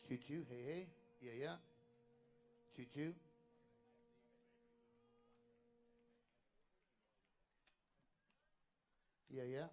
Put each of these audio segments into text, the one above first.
Choo-choo, hey, hey. Yeah, yeah. Choo-choo. Yeah, yeah.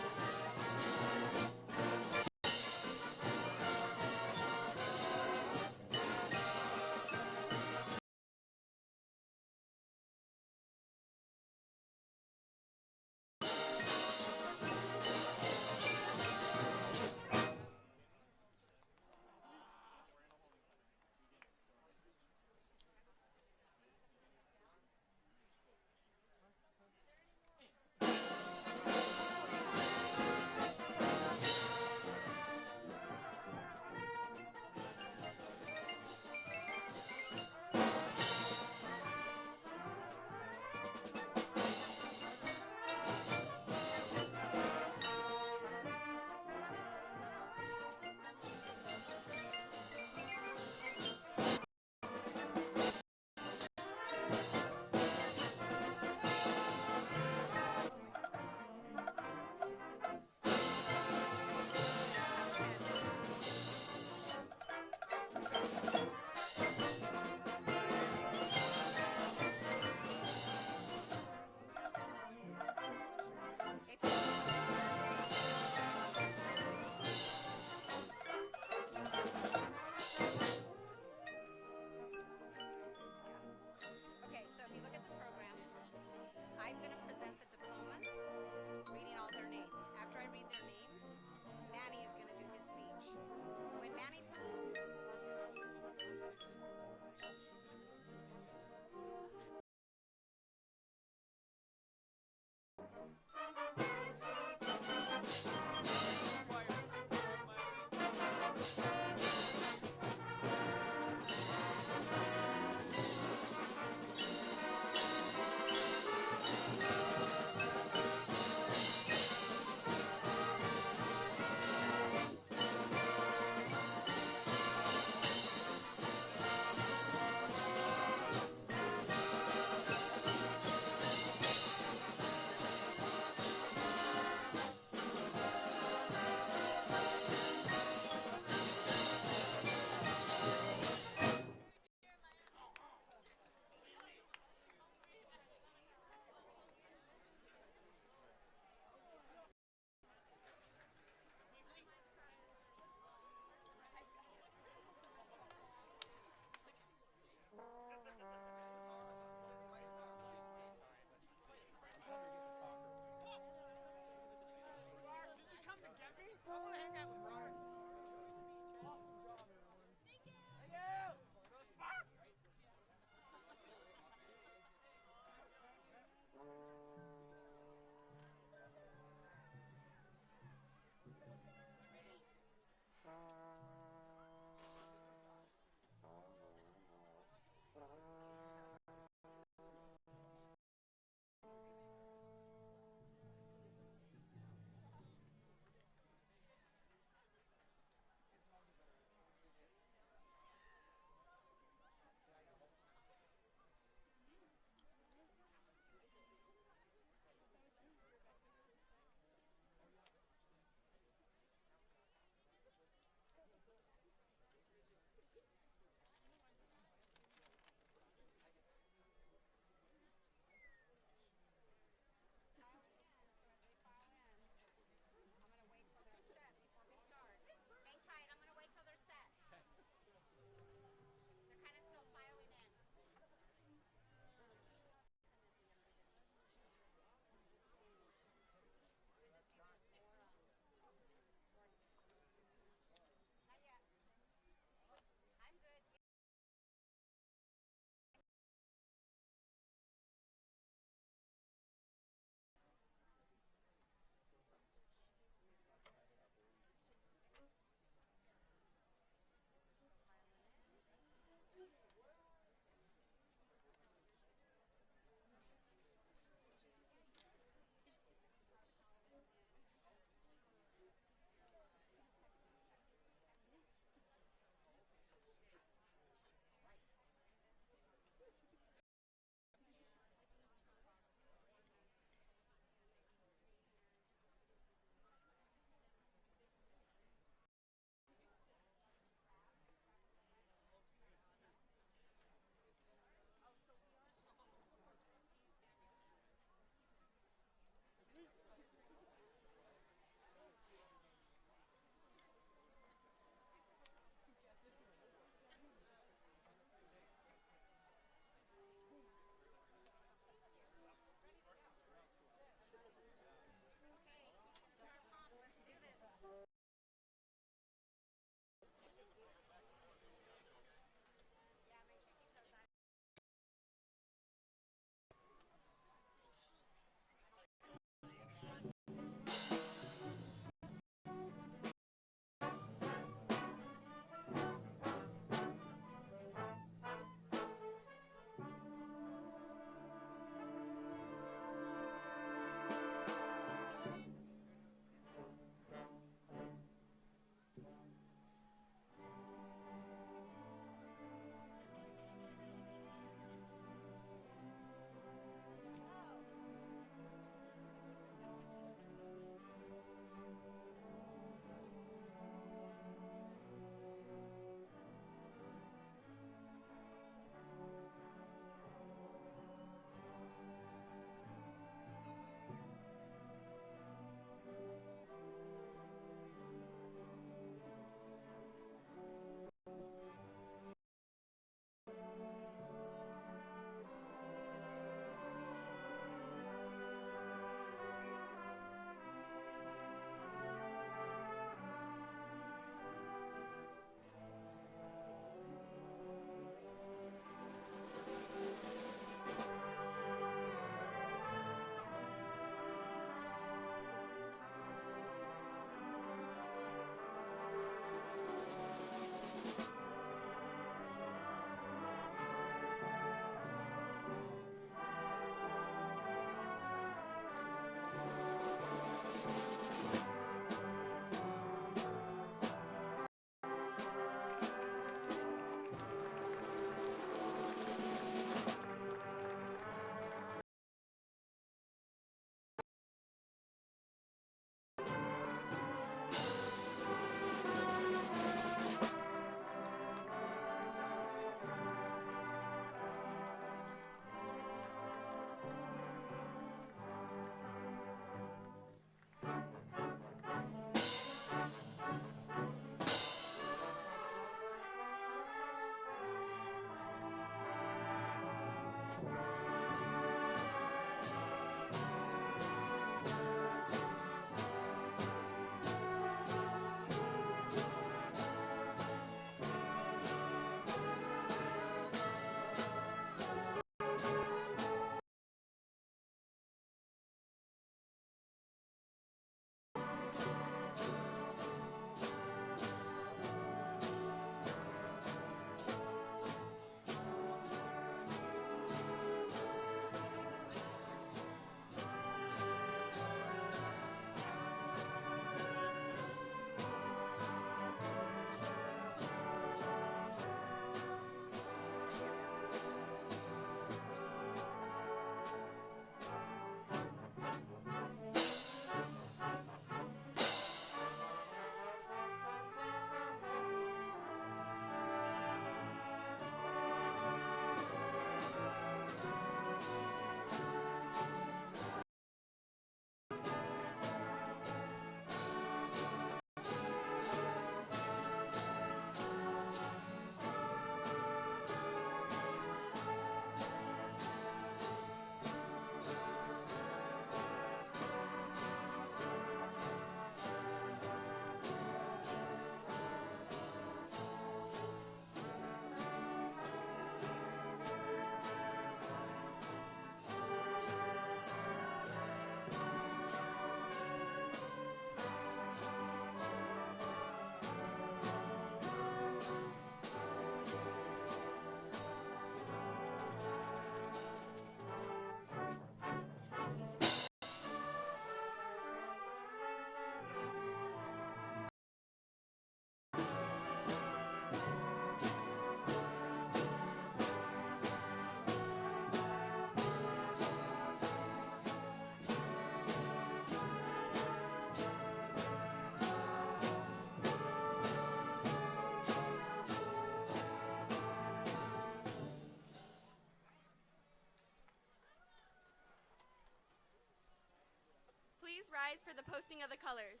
rise for the posting of the colors.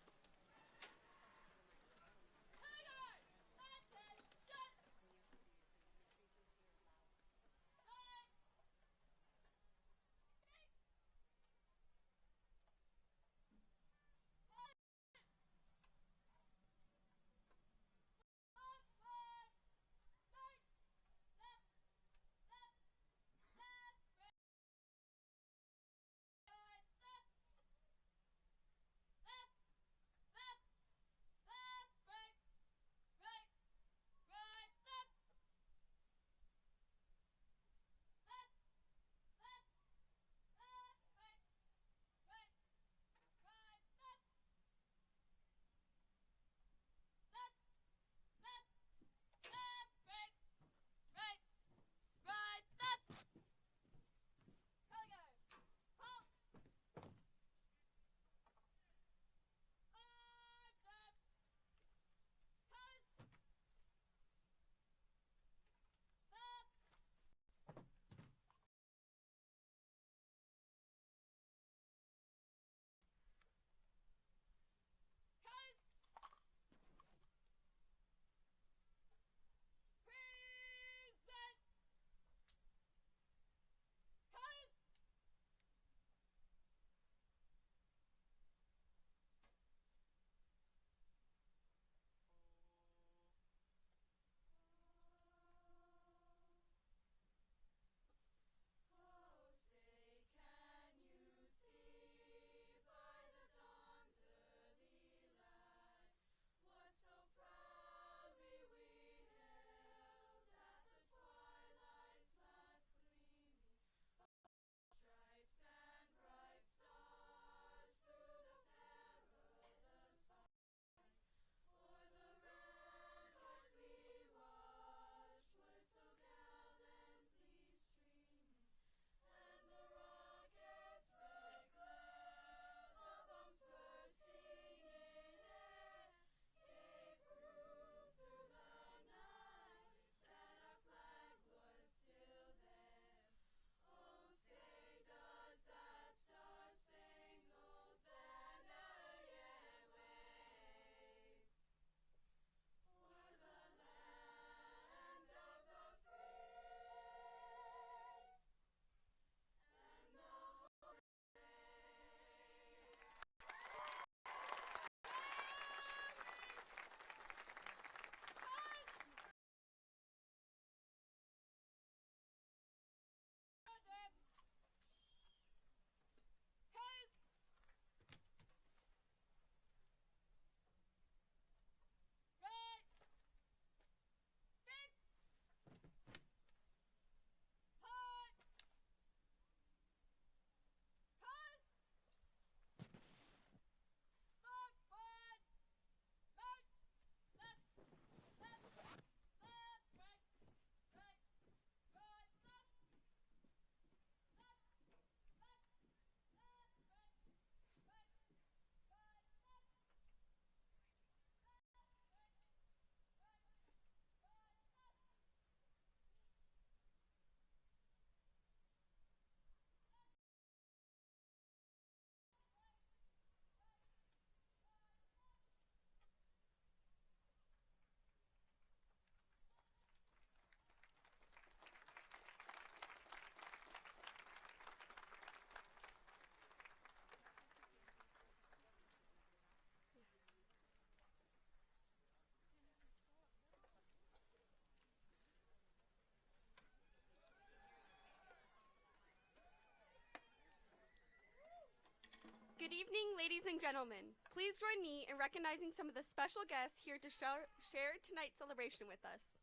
Good evening, ladies and gentlemen. Please join me in recognizing some of the special guests here to share tonight's celebration with us.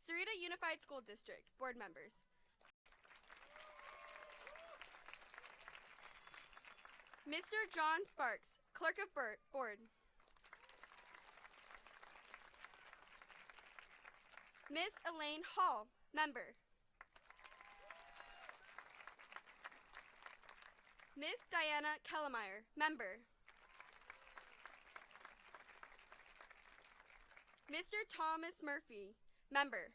Sarita Unified School District board members. Mr. John Sparks, Clerk of Board. Miss Elaine Hall, Member. Miss Diana Kellemeyer, Member. Mr. Thomas Murphy, Member.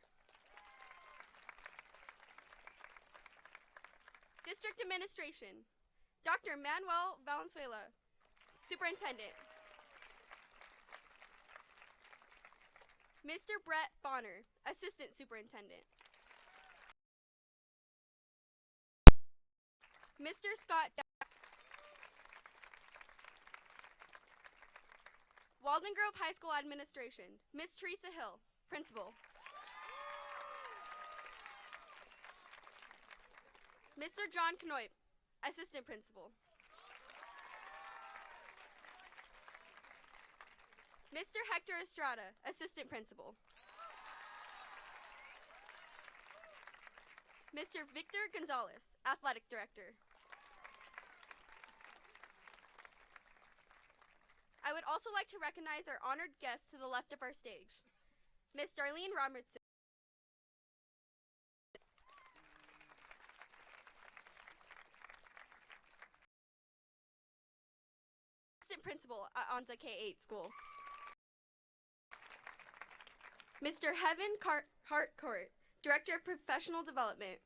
District Administration, Dr. Manuel Valenzuela, Superintendent. Mr. Brett Bonner, Assistant Superintendent. Mr. Scott Walden Grove High School Administration, Ms. Teresa Hill, Principal. Mr. John Knoip, Assistant Principal. Mr. Hector Estrada, Assistant Principal. Mr. Victor Gonzalez, Athletic Director. I would also like to recognize our honored guest to the left of our stage, Ms. Darlene Robertson, Assistant Principal at Onza K-8 School. Mr. Heaven Hartcourt, Director of Professional Development.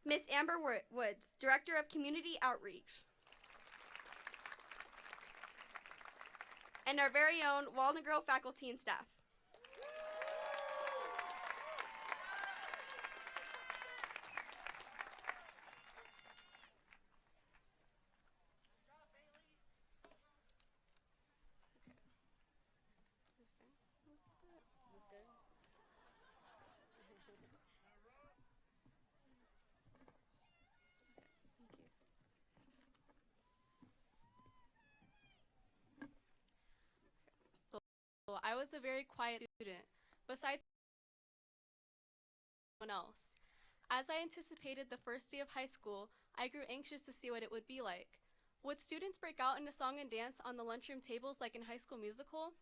Miss Amber Woods, Director of Community Outreach. And our very own Walden Grove faculty and staff. I was a very quiet student, besides someone else. As I anticipated the first day of high school, I grew anxious to see what it would be like. Would students break out into song and dance on the lunchroom tables like in High School Musical?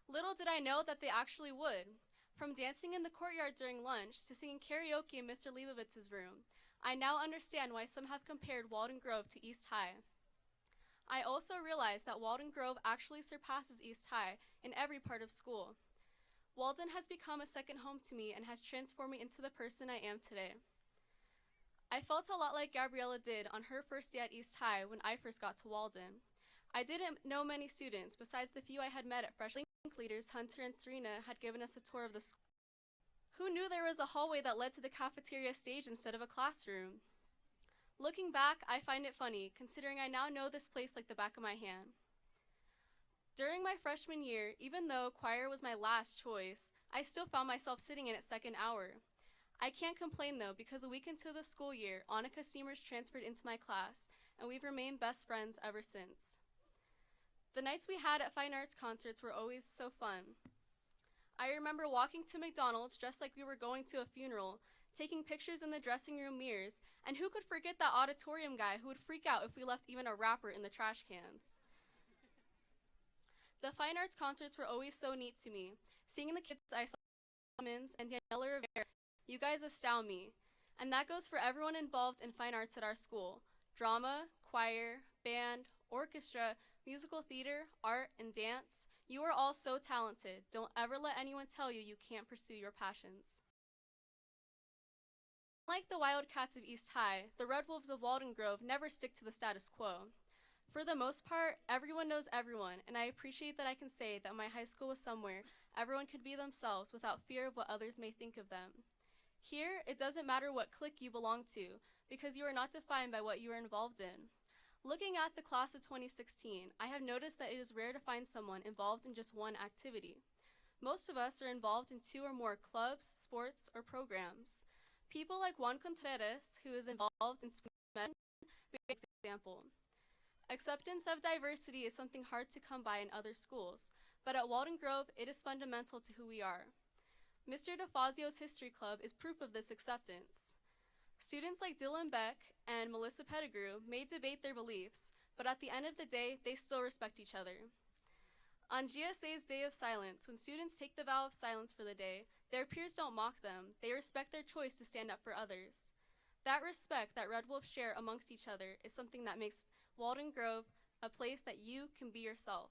Little did I know that they actually would. From dancing in the courtyard during lunch to singing karaoke in Mr. Leibovitz's room, I now understand why some have compared Walden Grove to East High. I also realized that Walden Grove actually surpasses East High in every part of school. Walden has become a second home to me and has transformed me into the person I am today. I felt a lot like Gabriella did on her first day at East High when I first got to Walden. I didn't know many students besides the few I had met at freshman leaders. Hunter and Serena had given us a tour of the school. Who knew there was a hallway that led to the cafeteria stage instead of a classroom? Looking back, I find it funny, considering I now know this place like the back of my hand. During my freshman year, even though choir was my last choice, I still found myself sitting in it second hour. I can't complain though, because a week into the school year, Annika Seamers transferred into my class, and we've remained best friends ever since. The nights we had at fine arts concerts were always so fun. I remember walking to McDonald's dressed like we were going to a funeral, taking pictures in the dressing room mirrors, and who could forget that auditorium guy who would freak out if we left even a wrapper in the trash cans. The fine arts concerts were always so neat to me. Seeing the kids I saw, Simmons and Daniela Rivera, you guys astound me. And that goes for everyone involved in fine arts at our school. Drama, choir, band, orchestra, musical theater, art, and dance. You are all so talented. Don't ever let anyone tell you you can't pursue your passions. Like the Wildcats of East High, the Red Wolves of Walden Grove never stick to the status quo. For the most part, everyone knows everyone, and I appreciate that I can say that my high school was somewhere everyone could be themselves without fear of what others may think of them. Here, it doesn't matter what clique you belong to, because you are not defined by what you are involved in. Looking at the class of 2016, I have noticed that it is rare to find someone involved in just one activity. Most of us are involved in 2 or more clubs, sports, or programs. People like Juan Contreras, who is involved in men, is an example. Acceptance of diversity is something hard to come by in other schools, but at Walden Grove, it is fundamental to who we are. Mr. DeFazio's History Club is proof of this acceptance. Students like Dylan Beck and Melissa Pettigrew may debate their beliefs, but at the end of the day, they still respect each other. On GSA's Day of Silence, when students take the vow of silence for the day, their peers don't mock them. They respect their choice to stand up for others. That respect that Red Wolves share amongst each other is something that makes Walden Grove a place that you can be yourself.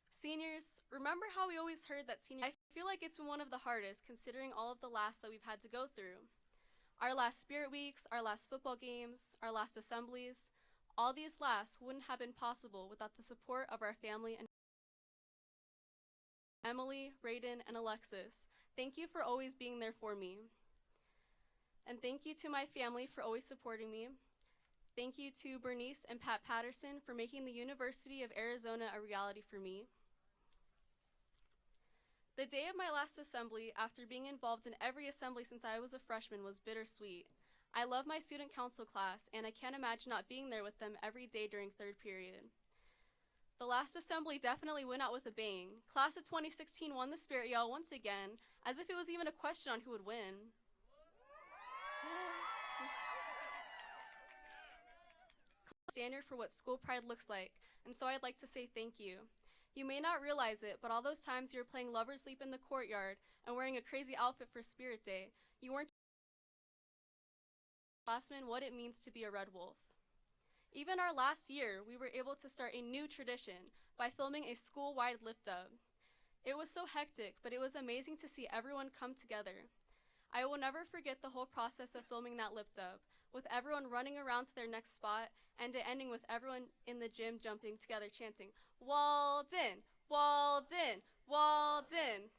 Seniors, remember how we always heard that seniors... I feel like it's been one of the hardest, considering all of the laughs that we've had to go through. Our last spirit weeks, our last football games, our last assemblies, all these lasts wouldn't have been possible without the support of our family and Emily, Raiden, and Alexis. Thank you for always being there for me. And thank you to my family for always supporting me. Thank you to Bernice and Pat Patterson for making the University of Arizona a reality for me. The day of my last assembly, after being involved in every assembly since I was a freshman, was bittersweet. I love my student council class, and I can't imagine not being there with them every day during third period. The last assembly definitely went out with a bang. Class of 2016 won the Spirit Yell once again, as if it was even a question on who would win. Standard for what school pride looks like, and so I'd like to say thank you. You may not realize it, but all those times you were playing Lover's Leap in the courtyard and wearing a crazy outfit for Spirit Day, you weren't classmen what it means to be a Red Wolf. Even our last year, we were able to start a new tradition by filming a school-wide lift-up. It was so hectic, but it was amazing to see everyone come together. I will never forget the whole process of filming that lift-up, with everyone running around to their next spot, and it ending with everyone in the gym jumping together chanting, "Walden! Walden! Walden!"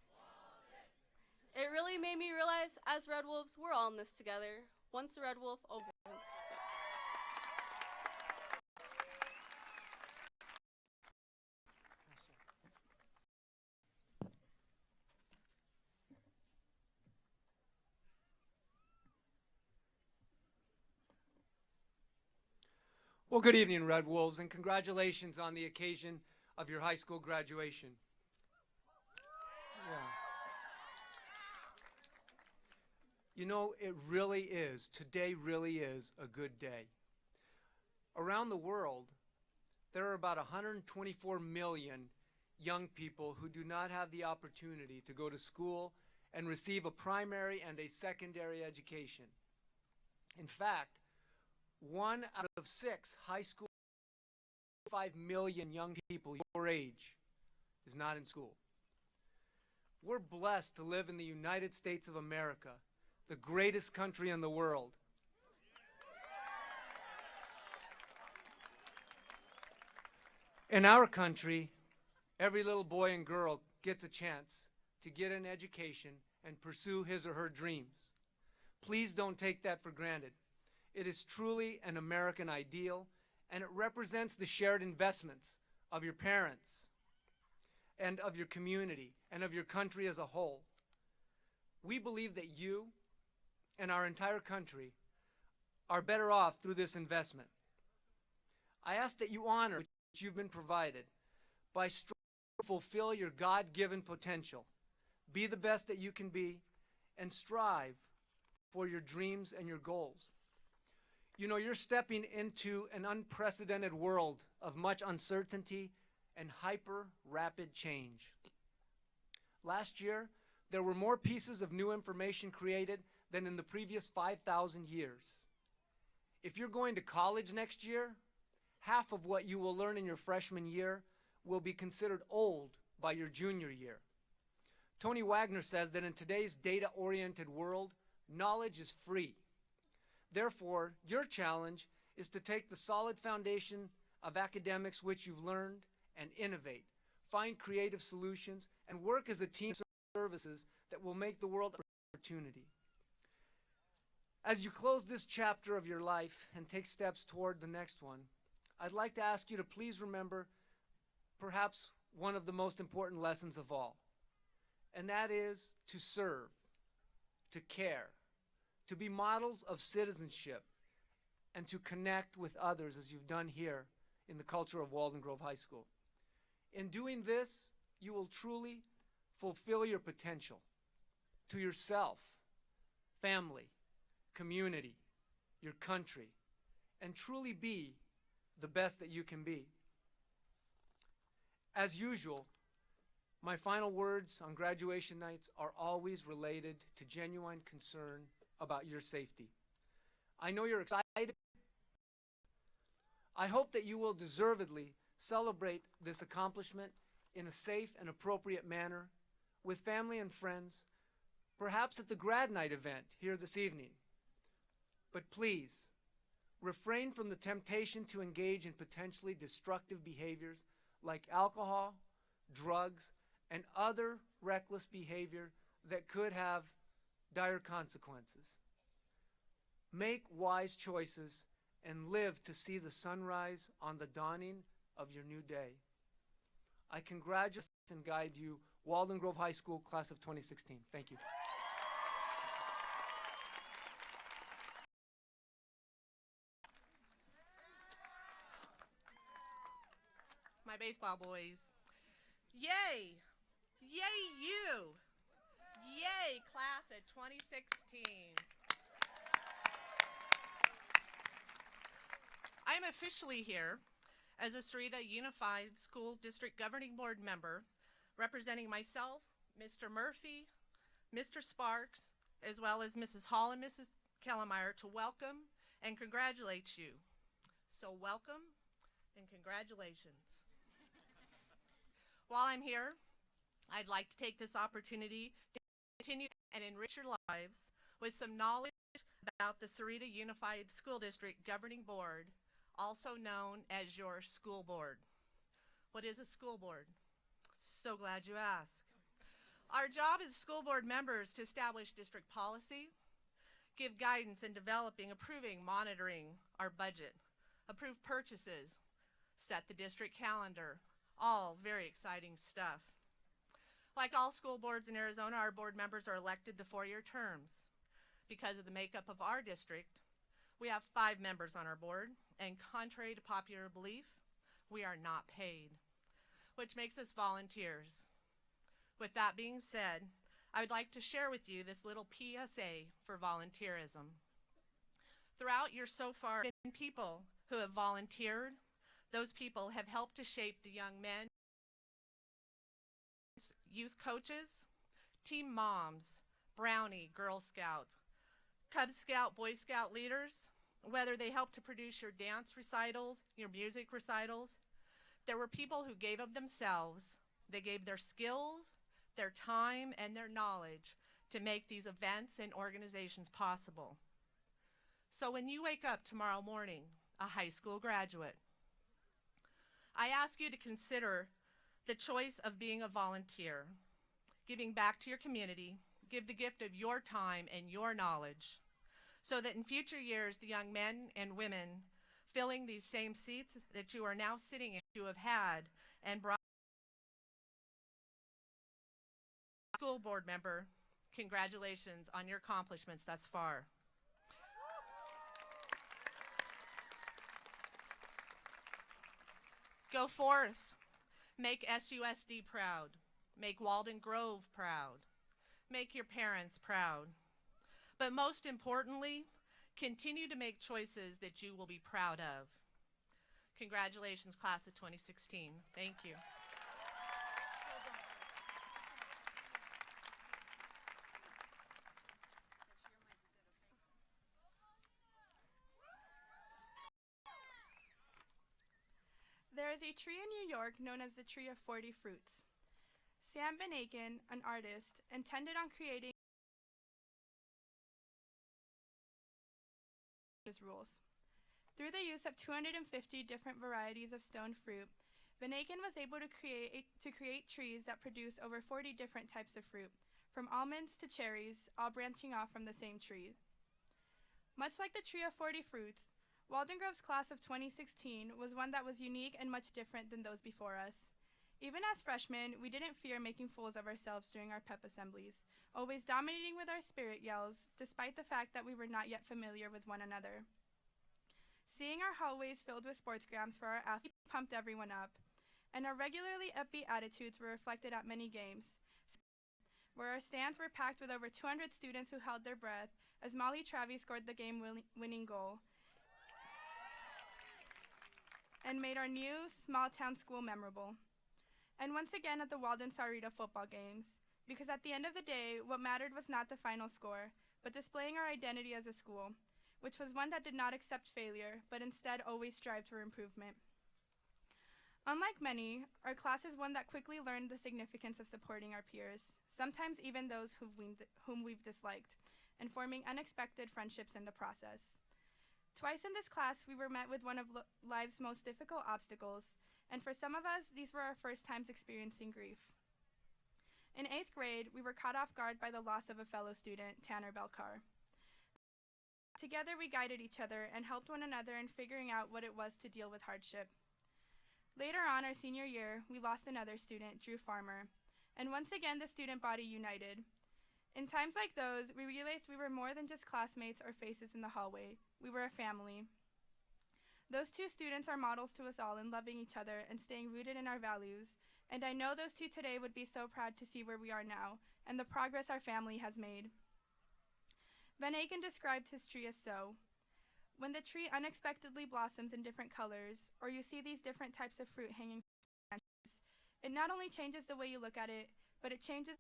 It really made me realize, as Red Wolves, we're all in this together. Once a Red Wolf, always. Well, good evening, Red Wolves, and congratulations on the occasion of your high school graduation. Yeah. You know, it really is. Today really is a good day. Around the world, there are about 124 million young people who do not have the opportunity to go to school and receive a primary and a secondary education. In fact, 1 out of 6 high school, 5 million young people your age is not in school. We're blessed to live in the United States of America, the greatest country in the world. In our country, every little boy and girl gets a chance to get an education and pursue his or her dreams. Please don't take that for granted. It is truly an American ideal, and it represents the shared investments of your parents and of your community and of your country as a whole. We believe that you and our entire country are better off through this investment. I ask that you honor what you've been provided by striving to fulfill your God-given potential. Be the best that you can be and strive for your dreams and your goals. You know, you're stepping into an unprecedented world of much uncertainty and hyper-rapid change. Last year, there were more pieces of new information created than in the previous 5,000 years. If you're going to college next year, half of what you will learn in your freshman year will be considered old by your junior year. Tony Wagner says that in today's data-oriented world, knowledge is free. Therefore, your challenge is to take the solid foundation of academics which you've learned and innovate, find creative solutions, and work as a team of services that will make the world an opportunity. As you close this chapter of your life and take steps toward the next one, I'd like to ask you to please remember perhaps one of the most important lessons of all, and that is to serve, to care, to be models of citizenship, and to connect with others as you've done here in the culture of Walden Grove High School. In doing this, you will truly fulfill your potential to yourself, family, community, your country, and truly be the best that you can be. As usual, my final words on graduation nights are always related to genuine concern about your safety. I know you're excited. I hope that you will deservedly celebrate this accomplishment in a safe and appropriate manner with family and friends, perhaps at the grad night event here this evening, But please, refrain from the temptation to engage in potentially destructive behaviors like alcohol, drugs, and other reckless behavior that could have dire consequences. Make wise choices and live to see the sunrise on the dawning of your new day. I congratulate and guide you, Walden Grove High School, class of 2016. Thank you. My baseball boys. Yay! Yay, you! Yay, class of 2016. I'm officially here as a Sarita Unified School District Governing Board member, representing myself, Mr. Murphy, Mr. Sparks, as well as Mrs. Hall and Mrs. Kellemeyer, to welcome and congratulate you. So welcome and congratulations. While I'm here, I'd like to take this opportunity to continue and enrich your lives with some knowledge about the Sarita Unified School District Governing Board, also known as your school board. What is a school board? So glad you asked. Our job as school board members to establish district policy, give guidance in developing, approving, monitoring our budget, approve purchases, set the district calendar, all very exciting stuff. Like all school boards in Arizona, our board members are elected to 4-year terms. Because of the makeup of our district, we have 5 members on our board, and contrary to popular belief, we are not paid, which makes us volunteers. With that being said, I would like to share with you this little PSA for volunteerism. Throughout your so far been people who have volunteered. Those people have helped to shape the young men, youth coaches, team moms, Brownie, Girl Scouts, Cub Scout, Boy Scout leaders, whether they helped to produce your dance recitals, your music recitals. There were people who gave of themselves. They gave their skills, their time, and their knowledge to make these events and organizations possible. So when you wake up tomorrow morning, a high school graduate, I ask you to consider the choice of being a volunteer, giving back to your community, give the gift of your time and your knowledge, so that in future years, the young men and women filling these same seats that you are now sitting in, you have had and brought. School board member, congratulations on your accomplishments thus far. Go forth, make SUSD proud, make Walden Grove proud, make your parents proud, but most importantly, continue to make choices that you will be proud of. Congratulations, class of 2016. Thank you. There is a tree in New York known as the Tree of 40 Fruits. Sam Benakin, an artist, intended on creating his rules. Through the use of 250 different varieties of stone fruit, Benakin was able to create trees that produce over 40 different types of fruit, from almonds to cherries, all branching off from the same tree. Much like the Tree of 40 Fruits, Walden Grove's class of 2016 was one that was unique and much different than those before us. Even as freshmen, we didn't fear making fools of ourselves during our pep assemblies, always dominating with our spirit yells, despite the fact that we were not yet familiar with one another. Seeing our hallways filled with sportsgrams for our athletes pumped everyone up, and our regularly upbeat attitudes were reflected at many games, where our stands were packed with over 200 students who held their breath as Molly Travie scored the game-winning goal and made our new small-town school memorable. And once again at the Walden Sarita football games, because at the end of the day, what mattered was not the final score, but displaying our identity as a school, which was one that did not accept failure, but instead always strived for improvement. Unlike many, our class is one that quickly learned the significance of supporting our peers, sometimes even those whom we've disliked, and forming unexpected friendships in the process. Twice in this class, we were met with one of life's most difficult obstacles, and for some of us, these were our first times experiencing grief. In 8th grade, we were caught off guard by the loss of a fellow student, Tanner Belcar. Together, we guided each other and helped one another in figuring out what it was to deal with hardship. Later on, our senior year, we lost another student, Drew Farmer, and once again, the student body united. In times like those, we realized we were more than just classmates or faces in the hallway. We were a family. Those two students are models to us all in loving each other and staying rooted in our values, and I know those two today would be so proud to see where we are now and the progress our family has made. Van Aken described his tree as so. When the tree unexpectedly blossoms in different colors, or you see these different types of fruit hanging from branches, it not only changes the way you look at it, but it changes.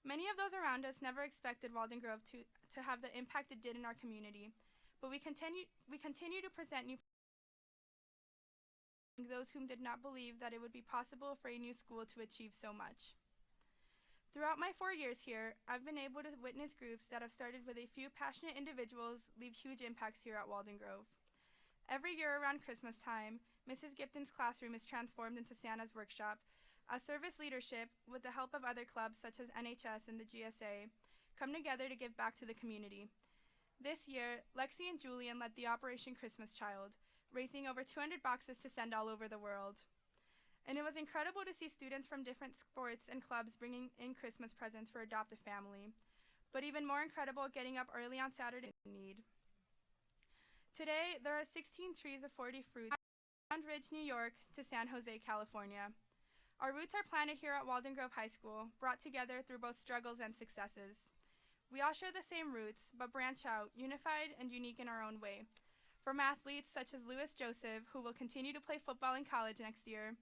Many of those around us never expected Walden Grove to have the impact it did in our community, but we continue to present new those whom did not believe that it would be possible for a new school to achieve so much. Throughout my 4 years here, I've been able to witness groups that have started with a few passionate individuals leave huge impacts here at Walden Grove. Every year around Christmas time, Mrs. Gipton's classroom is transformed into Santa's workshop, as service leadership, with the help of other clubs such as NHS and the GSA, come together to give back to the community. This year, Lexi and Julian led the Operation Christmas Child, raising over 200 boxes to send all over the world. And it was incredible to see students from different sports and clubs bringing in Christmas presents for adoptive family, but even more incredible getting up early on Saturday in need. Today, there are 16 trees of 40 fruits from Round Ridge, New York to San Jose, California. Our roots are planted here at Walden Grove High School, brought together through both struggles and successes. We all share the same roots, but branch out, unified and unique in our own way. From athletes such as Lewis Joseph, who will continue to play football in college next year,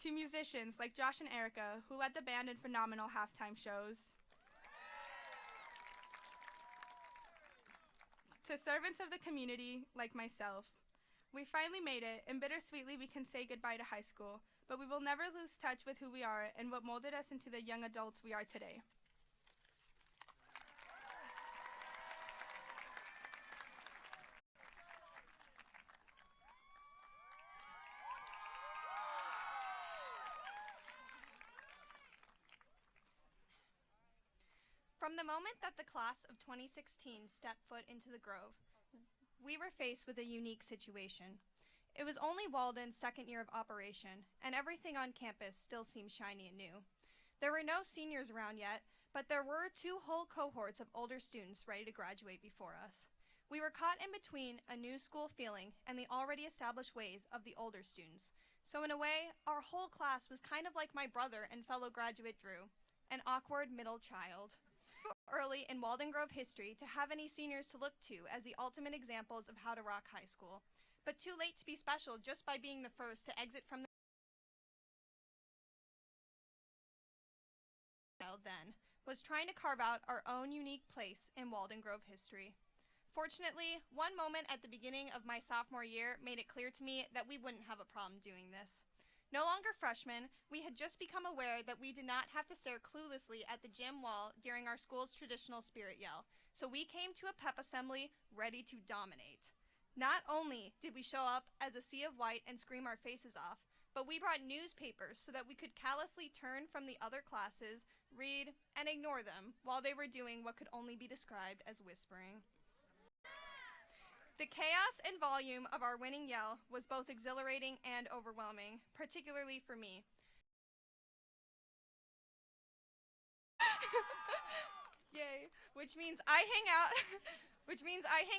to musicians like Josh and Erica, who led the band in phenomenal halftime shows, to servants of the community like myself. We finally made it, and bittersweetly we can say goodbye to high school, but we will never lose touch with who we are and what molded us into the young adults we are today. From the moment that the class of 2016 stepped foot into the Grove, we were faced with a unique situation. It was only Walden's second year of operation, and everything on campus still seemed shiny and new. There were no seniors around yet, but there were 2 whole cohorts of older students ready to graduate before us. We were caught in between a new school feeling and the already established ways of the older students. So in a way, our whole class was kind of like my brother and fellow graduate Drew, an awkward middle child. Early in Walden Grove history to have any seniors to look to as the ultimate examples of how to rock high school, but too late to be special just by being the first to exit from the then was trying to carve out our own unique place in Walden Grove history. Fortunately, one moment at the beginning of my sophomore year made it clear to me that we wouldn't have a problem doing this. No longer freshmen, we had just become aware that we did not have to stare cluelessly at the gym wall during our school's traditional spirit yell, so we came to a pep assembly ready to dominate. Not only did we show up as a sea of white and scream our faces off, but we brought newspapers so that we could callously turn from the other classes, read, and ignore them while they were doing what could only be described as whispering. The chaos and volume of our winning yell was both exhilarating and overwhelming, particularly for me. Yay, which means I hang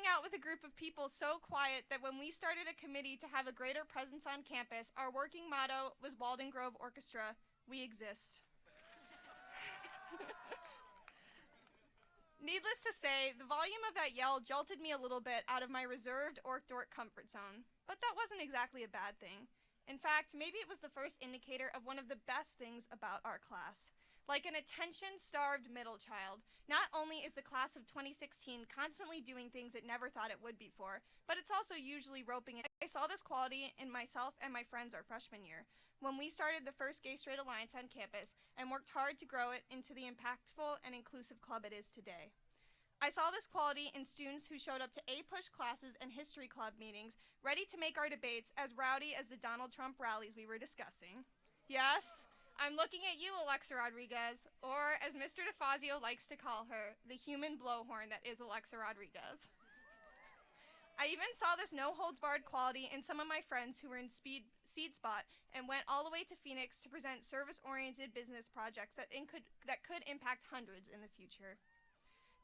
out with a group of people so quiet that when we started a committee to have a greater presence on campus, our working motto was Walden Grove Orchestra, we exist. Needless to say, the volume of that yell jolted me a little bit out of my reserved orc dork comfort zone, but that wasn't exactly a bad thing. In fact, maybe it was the first indicator of one of the best things about our class. Like an attention-starved middle child, not only is the class of 2016 constantly doing things it never thought it would before, but it's also usually roping it. I saw this quality in myself and my friends our freshman year, when we started the first Gay Straight Alliance on campus and worked hard to grow it into the impactful and inclusive club it is today. I saw this quality in students who showed up to A-push classes and history club meetings, ready to make our debates as rowdy as the Donald Trump rallies we were discussing. Yes, I'm looking at you, Alexa Rodriguez, or as Mr. DeFazio likes to call her, the human blowhorn that is Alexa Rodriguez. I even saw this no-holds-barred quality in some of my friends who were in seed spot and went all the way to Phoenix to present service-oriented business projects that could impact hundreds in the future.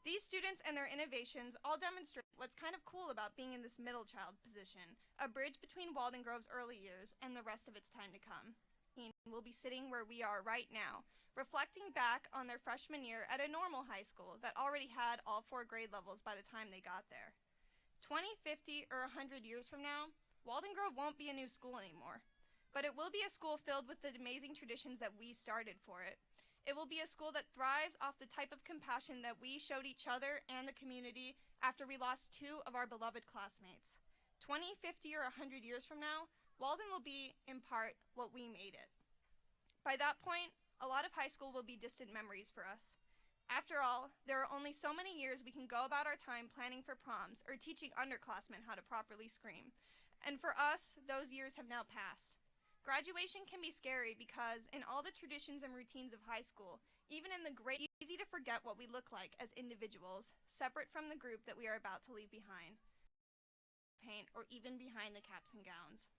These students and their innovations all demonstrate what's kind of cool about being in this middle child position, a bridge between Walden Grove's early years and the rest of its time to come. Will be sitting where we are right now, reflecting back on their freshman year at a normal high school that already had all 4 grade levels by the time they got there. 20, 50, or 100 years from now, Walden Grove won't be a new school anymore, but it will be a school filled with the amazing traditions that we started for it. It will be a school that thrives off the type of compassion that we showed each other and the community after we lost 2 of our beloved classmates. 20, 50, or 100 years from now, Walden will be, in part, what we made it. By that point, a lot of high school will be distant memories for us. After all, there are only so many years we can go about our time planning for proms or teaching underclassmen how to properly scream. And for us, those years have now passed. Graduation can be scary because in all the traditions and routines of high school, even in the great, easy to forget what we look like as individuals, separate from the group that we are about to leave behind, paint, or even behind the caps and gowns.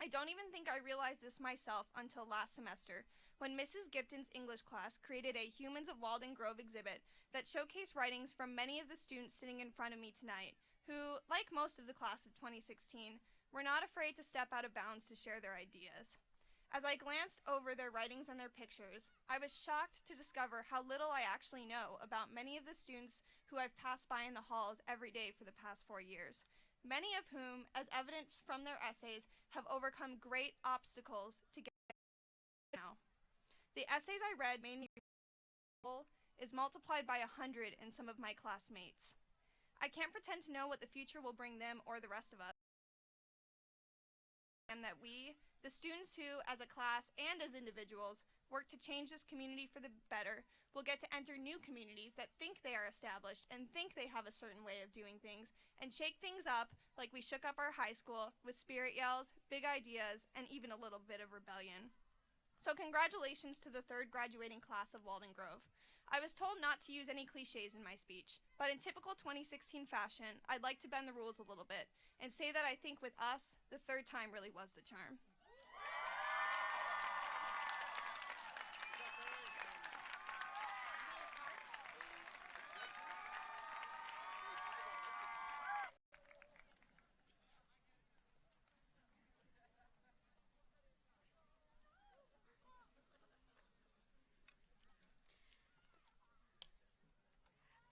I don't even think I realized this myself until last semester, when Mrs. Gipton's English class created a Humans of Walden Grove exhibit that showcased writings from many of the students sitting in front of me tonight, who, like most of the class of 2016, were not afraid to step out of bounds to share their ideas. As I glanced over their writings and their pictures, I was shocked to discover how little I actually know about many of the students who I've passed by in the halls every day for the past 4 years. Many of whom, as evident from their essays, have overcome great obstacles to get now. The essays I read made me is multiplied by 100 in some of my classmates. I can't pretend to know what the future will bring them or the rest of us. And that we, the students who, as a class and as individuals, work to change this community for the better, will get to enter new communities that think they are established and think they have a certain way of doing things, and shake things up like we shook up our high school with spirit yells, big ideas, and even a little bit of rebellion. So congratulations to the 3rd graduating class of Walden Grove. I was told not to use any cliches in my speech, but in typical 2016 fashion, I'd like to bend the rules a little bit and say that I think with us, the 3rd time really was the charm.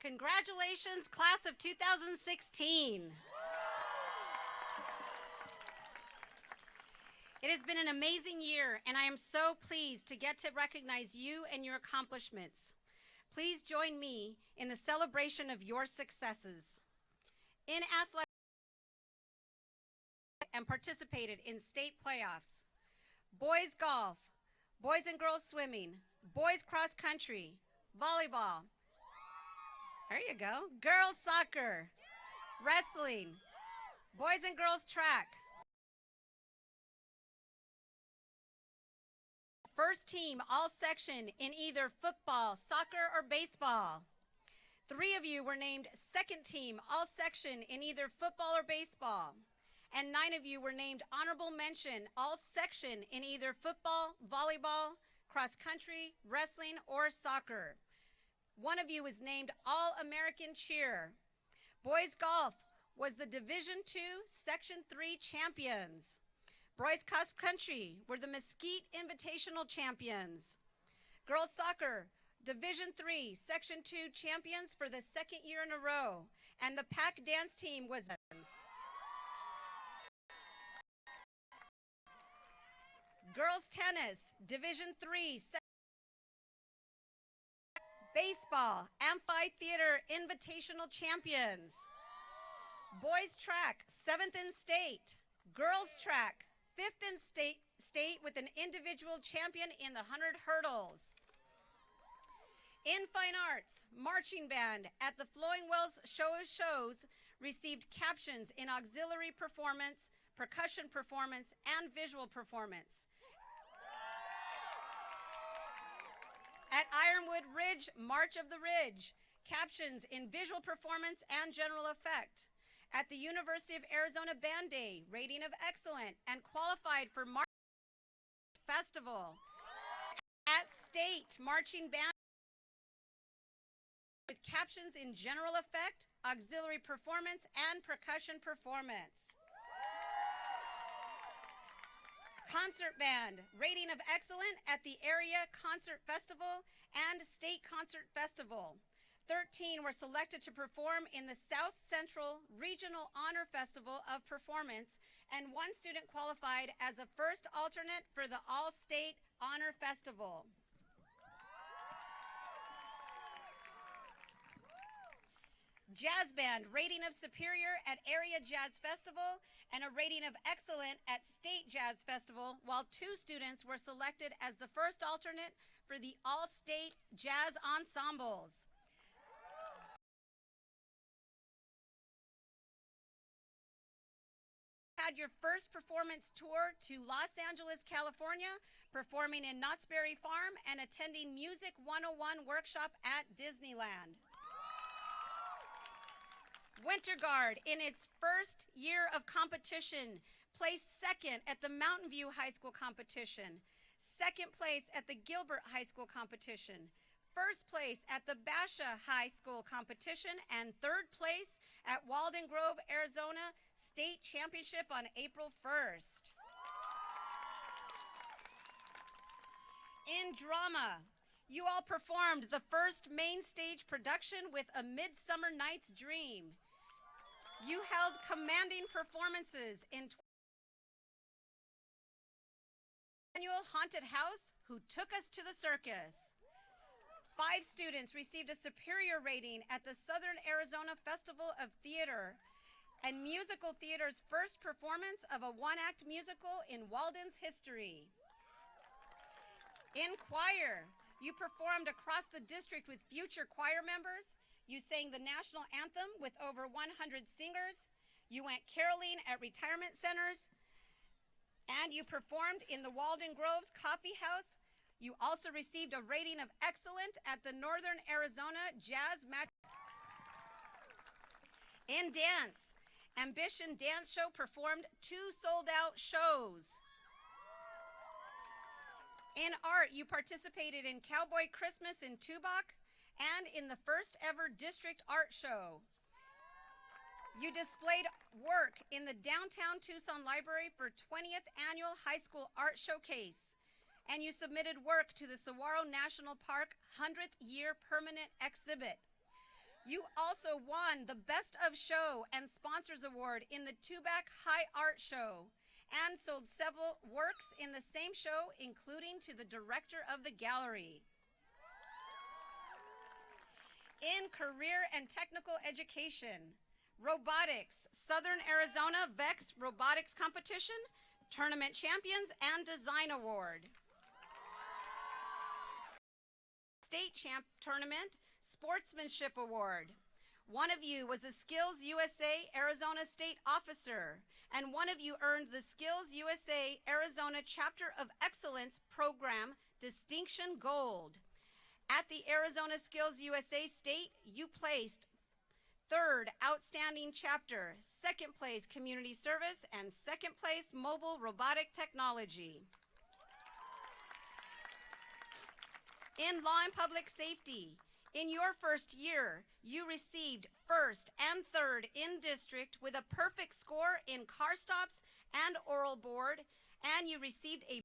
Congratulations, class of 2016. It has been an amazing year, and I am so pleased to get to recognize you and your accomplishments. Please join me in the celebration of your successes. In athletics, and participated in state playoffs, boys golf, boys and girls swimming, boys cross country, volleyball, there you go, girls soccer, wrestling, boys and girls track, first team all section in either football, soccer, or baseball. 3 of you were named second team all section in either football or baseball. And 9 of you were named honorable mention all section in either football, volleyball, cross country, wrestling, or soccer. 1 of you was named All-American Cheer. Boys golf was the Division II Section 3 champions. Boys cross country were the Mesquite Invitational champions. Girls soccer, Division III Section 2 champions for the 2nd year in a row. And the pack dance team was girls tennis, Division III Baseball, amphitheater invitational champions. Boys track, 7th in state. Girls track, 5th in state with an individual champion in the 100 hurdles. In fine arts, marching band at the Flowing Wells Show of Shows received captions in auxiliary performance, percussion performance, and visual performance. At Ironwood Ridge, March of the Ridge, captions in visual performance and general effect. At the University of Arizona Band Day, rating of excellent and qualified for March Festival. At State, marching band with captions in general effect, auxiliary performance, and percussion performance. Concert band, rating of excellent at the Area Concert Festival and State Concert Festival. 13 were selected to perform in the South Central Regional Honor Festival of Performance, and 1 student qualified as a first alternate for the All-State Honor Festival. Jazz band, rating of superior at Area Jazz Festival and a rating of excellent at State Jazz Festival, while 2 students were selected as the first alternate for the All-State Jazz Ensembles. Had your first performance tour to Los Angeles, California, performing in Knott's Berry Farm and attending Music 101 workshop at Disneyland. Winter Guard, in its first year of competition, placed 2nd at the Mountain View High School competition, 2nd place at the Gilbert High School competition, 1st place at the Basha High School competition, and 3rd place at Walden Grove, Arizona State Championship on April 1st. In drama, you all performed the first main stage production with A Midsummer Night's Dream. You held commanding performances in annual Haunted House, Who Took Us to the Circus. 5 students received a superior rating at the Southern Arizona Festival of Theater and musical theater's first performance of a 1-act musical in Walden's history. In choir, you performed across the district with future choir members. You sang the national anthem with over 100 singers. You went caroling at retirement centers. And you performed in the Walden Groves Coffee House. You also received a rating of excellent at the Northern Arizona Jazz Match. In dance, Ambition Dance Show performed 2 sold-out shows. In art, you participated in Cowboy Christmas in Tubac and in the first ever district art show. You displayed work in the downtown Tucson Library for 20th Annual High School Art Showcase, and you submitted work to the Saguaro National Park 100th Year Permanent Exhibit. You also won the Best of Show and Sponsors Award in the Tubac High Art Show and sold several works in the same show, including to the director of the gallery. In career and technical education, robotics, Southern Arizona VEX Robotics Competition, Tournament Champions, and Design Award. State Champ Tournament, Sportsmanship Award. One of you was a Skills USA Arizona State Officer, and one of you earned the Skills USA Arizona Chapter of Excellence Program Distinction Gold. At the Arizona Skills USA State, you placed 3rd Outstanding Chapter, 2nd place Community Service, and 2nd place Mobile Robotic Technology. In Law and Public Safety, in your first year, you received 1st and 3rd in district with a perfect score in car stops and oral board, and you received a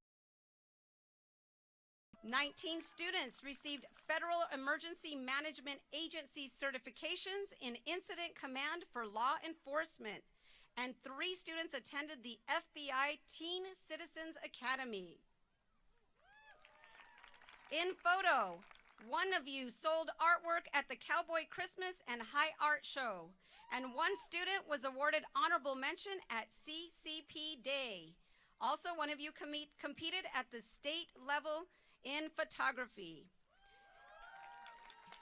19 students received Federal Emergency Management Agency certifications in Incident Command for Law Enforcement, and 3 students attended the FBI Teen Citizens Academy. In photo, One of you sold artwork at the Cowboy Christmas and High Art Show, and one student was awarded honorable mention at CCP Day. Also, one of you competed at the state level in photography.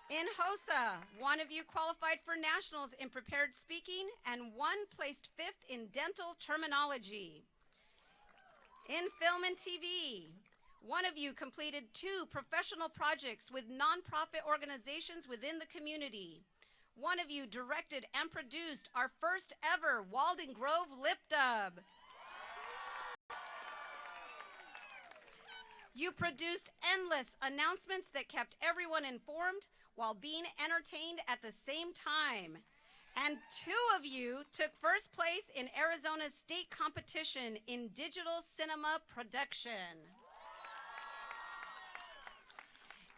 In HOSA, one of you qualified for nationals in prepared speaking, and one placed 5th in dental terminology. In film and TV, one of you completed 2 professional projects with nonprofit organizations within the community. One of you directed and produced our first ever Walden Grove lip dub. You produced endless announcements that kept everyone informed while being entertained at the same time. And 2 of you took first place in Arizona's state competition in digital cinema production.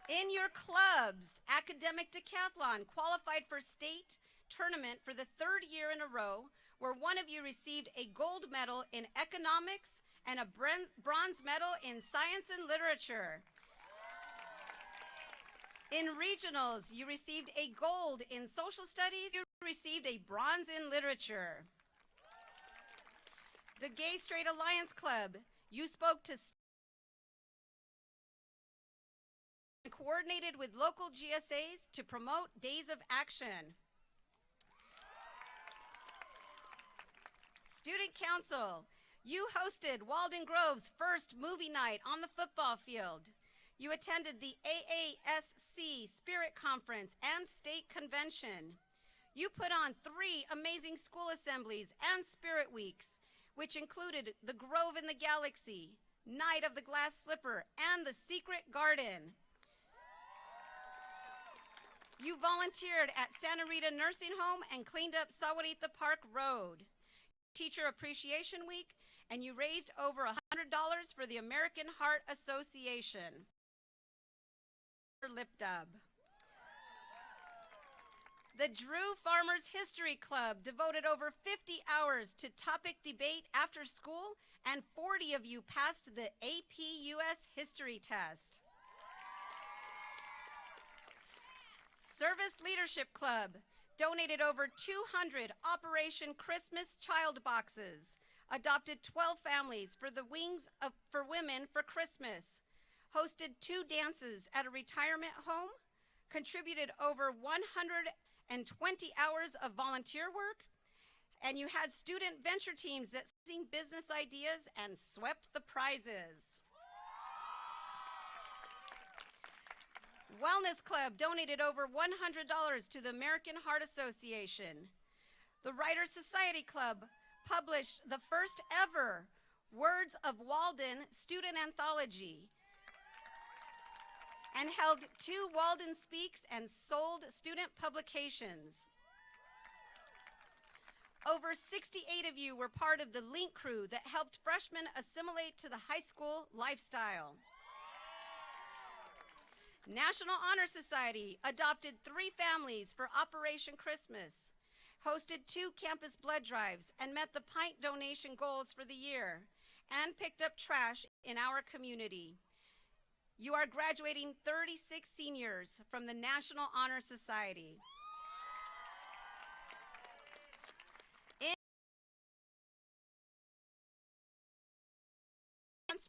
In your clubs, Academic Decathlon qualified for state tournament for the 3rd year in a row, where one of you received a gold medal in economics and a bronze medal in science and literature. In regionals, you received a gold in social studies, you received a bronze in literature. The Gay Straight Alliance Club, you spoke to and coordinated with local GSAs to promote days of action. Student Council, you hosted Walden Grove's first movie night on the football field. You attended the AASC Spirit Conference and State Convention. You put on 3 amazing school assemblies and Spirit Weeks, which included the Grove in the Galaxy, Night of the Glass Slipper, and the Secret Garden. You volunteered at Santa Rita Nursing Home and cleaned up Sahuarita Park Road. Teacher Appreciation Week, and you raised over $100 for the American Heart Association. Lip dub. The Drew Farmers History Club devoted over 50 hours to topic debate after school, and 40 of you passed the AP US History test. Service Leadership Club donated over 200 Operation Christmas child boxes, adopted 12 families for the Wings for Women for Christmas, hosted 2 dances at a retirement home, contributed over 120 hours of volunteer work, and you had student venture teams that sing business ideas and swept the prizes. Wellness Club donated over $100 to the American Heart Association. The Writers Society Club published the first ever Words of Walden student anthology and held 2 Walden Speaks and sold student publications. Over 68 of you were part of the Link crew that helped freshmen assimilate to the high school lifestyle. National Honor Society adopted 3 families for Operation Christmas, hosted 2 campus blood drives, and met the pint donation goals for the year, and picked up trash in our community. You are graduating 36 seniors from the National Honor Society.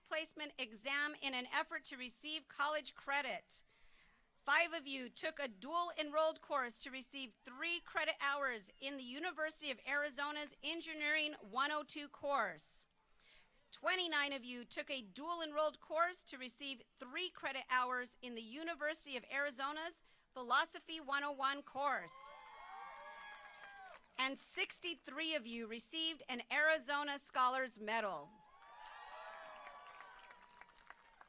Placement exam in an effort to receive college credit. 5 of you took a dual enrolled course to receive 3 credit hours in the University of Arizona's Engineering 102 course. 29 of you took a dual enrolled course to receive 3 credit hours in the University of Arizona's Philosophy 101 course. And 63 of you received an Arizona Scholars Medal.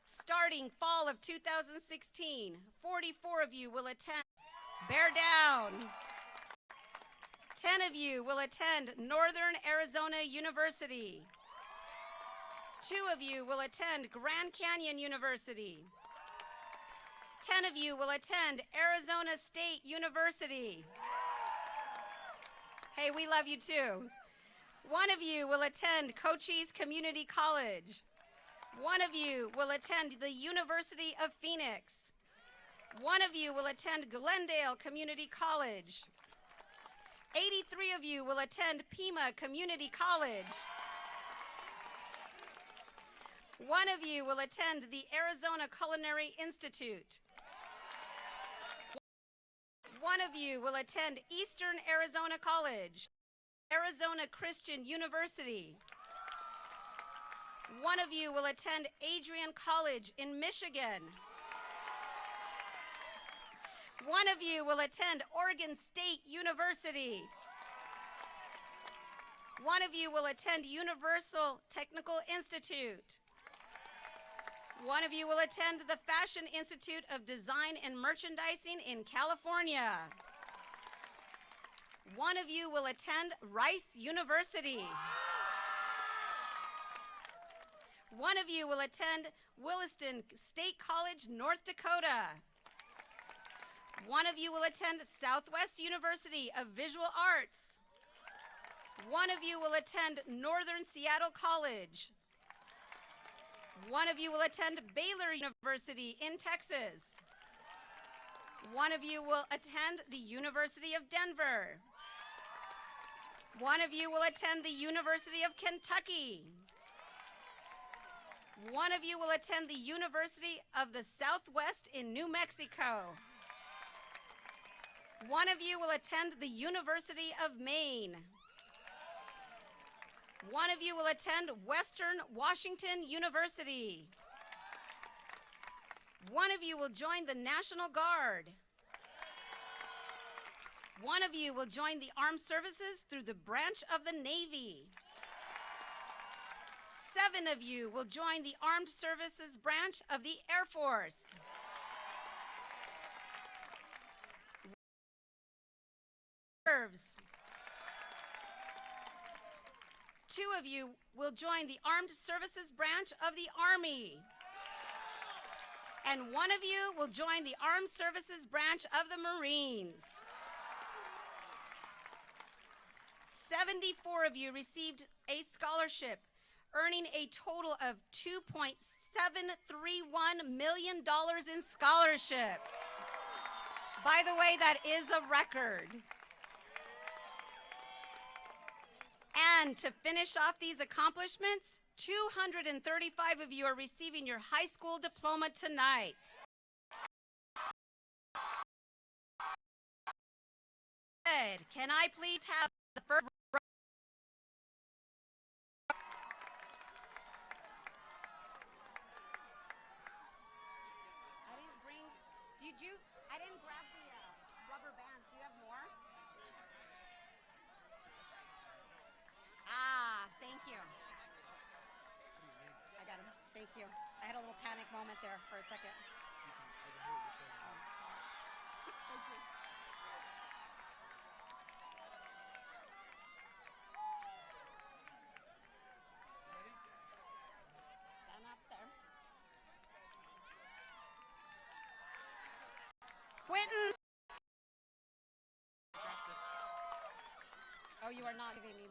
Starting fall of 2016, 44 of you will attend Bear Down. 10 of you will attend Northern Arizona University. 2 of you will attend Grand Canyon University. 10 of you will attend Arizona State University. Hey, we love you too. 1 of you will attend Cochise Community College. 1 of you will attend the University of Phoenix. One of you will attend Glendale Community College. 83 of you will attend Pima Community College. One of you will attend the Arizona Culinary Institute. One of you will attend Eastern Arizona College, Arizona Christian University. One of you will attend Adrian College in Michigan. One of you will attend Oregon State University. One of you will attend Universal Technical Institute. One of you will attend the Fashion Institute of Design and Merchandising in California. One of you will attend Rice University. One of you will attend Williston State College, North Dakota. One of you will attend Southwest University of Visual Arts. One of you will attend Northern Seattle College. One of you will attend Baylor University in Texas. One of you will attend the University of Denver. One of you will attend the University of Kentucky. One of you will attend the University of the Southwest in New Mexico. One of you will attend the University of Maine. One of you will attend Western Washington University. One of you will join the National Guard. One of you will join the Armed Services through the branch of the Navy. 7 of you will join the Armed Services branch of the Air Force. Reserves. 2 of you will join the Armed Services branch of the Army. And 1 of you will join the Armed Services branch of the Marines. 74 of you received a scholarship, earning a total of $2.731 million in scholarships. By the way, that is a record. And to finish off these accomplishments, 235 of you are receiving your high school diploma tonight. Can I please have the first? I didn't grab the rubber bands. Do you have more? Thank you. I got him. Thank you. I had a little panic moment there for a second. Thank you. Stand up there. Quentin. Oh, you are not giving me.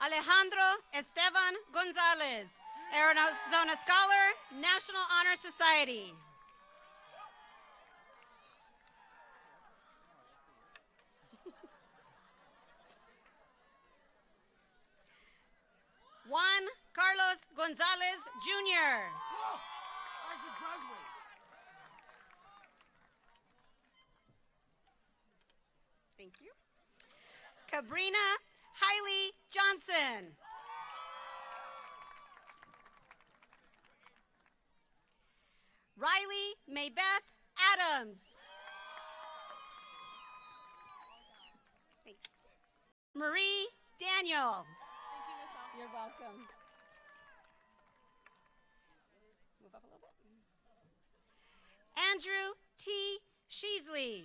Alejandro Esteban Gonzalez, Arizona Scholar, National Honor Society. Juan Carlos Gonzalez, Jr. Thank you. Cabrina Hailey Johnson. Riley Maybeth Adams. Thanks. Marie Daniel. Thank you, Miss L. You're welcome. Move up a little bit. Andrew T. Sheasley.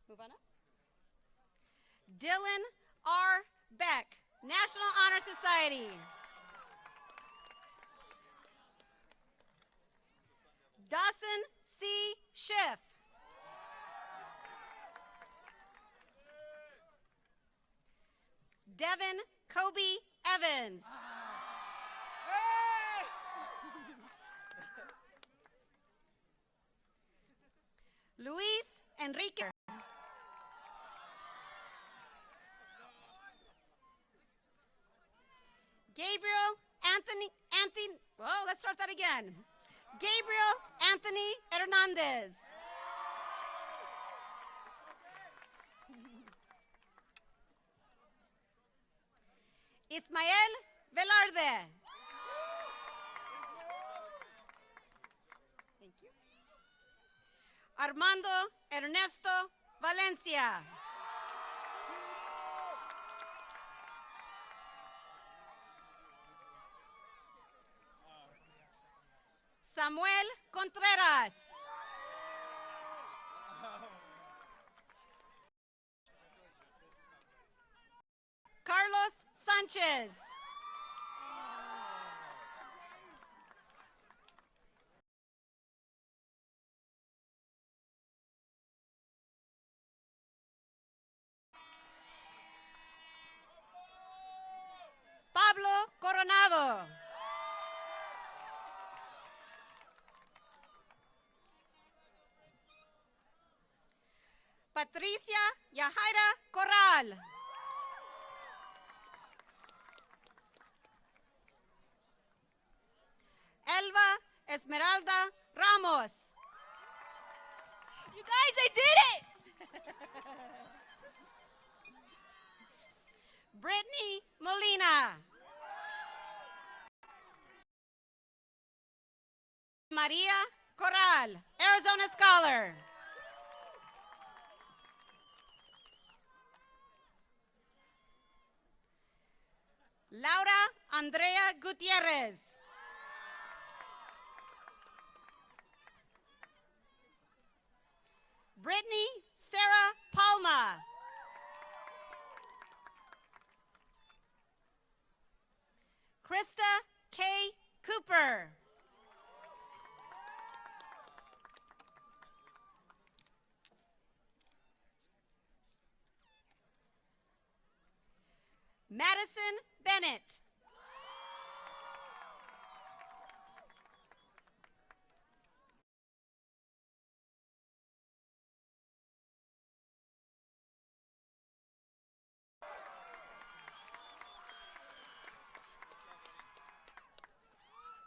Move on up. Dylan R. Beck, National Honor Society. Dawson C. Schiff. Devin Kobe Evans. Luis Enrique. Gabriel Anthony, well, let's start that again. Gabriel Anthony Hernandez. Ismael Velarde. Thank you. Armando Ernesto Valencia. Samuel Contreras. Carlos Sanchez. Pablo Coronado. Patricia Yajaira Corral. Elva Esmeralda Ramos. You guys, I did it! Brittany Molina. Maria Corral, Arizona Scholar. Laura Andrea Gutierrez. Brittany Sarah Palma. Krista K. Cooper. Madison Bennett.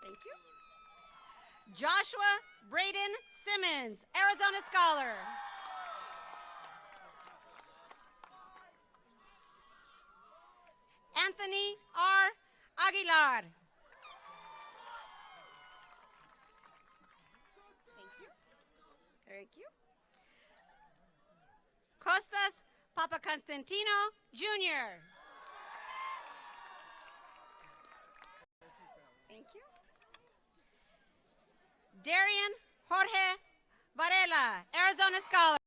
Thank you. Joshua Braden Simmons, Arizona Scholar. Anthony R. Aguilar. Thank you. Thank you. Costas Papaconstantino Jr. Thank you. Darian Jorge Varela, Arizona Scholar.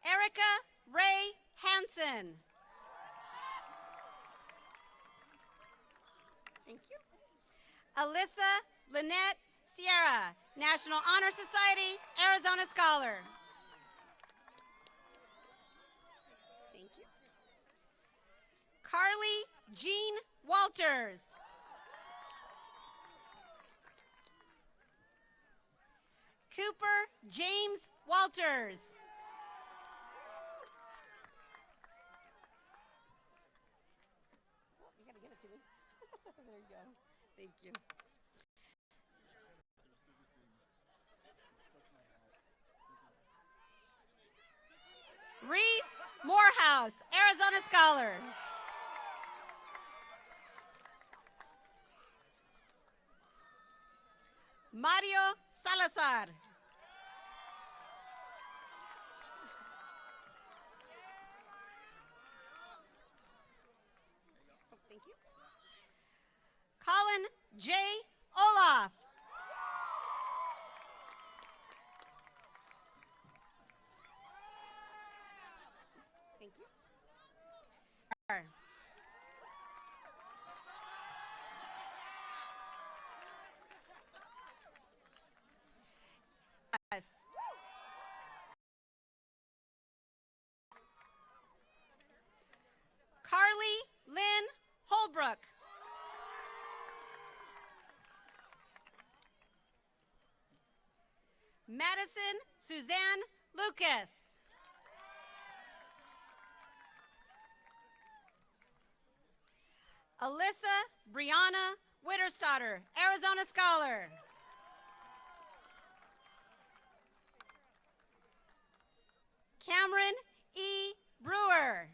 Erica Ray Hansen. Thank you. Alyssa Lynette Sierra, National Honor Society, Arizona Scholar. Thank you. Carly Jean Walters. Cooper James Walters. You gotta give it to me. There you go. Thank you. Reese Morehouse, Arizona Scholar. Mario Salazar. Oh, thank you. Colin J. Olaf. Thank you. Carly Lynn Holbrook. Madison Suzanne Lucas. Alyssa Brianna Witterstotter, Arizona Scholar. Cameron E. Brewer.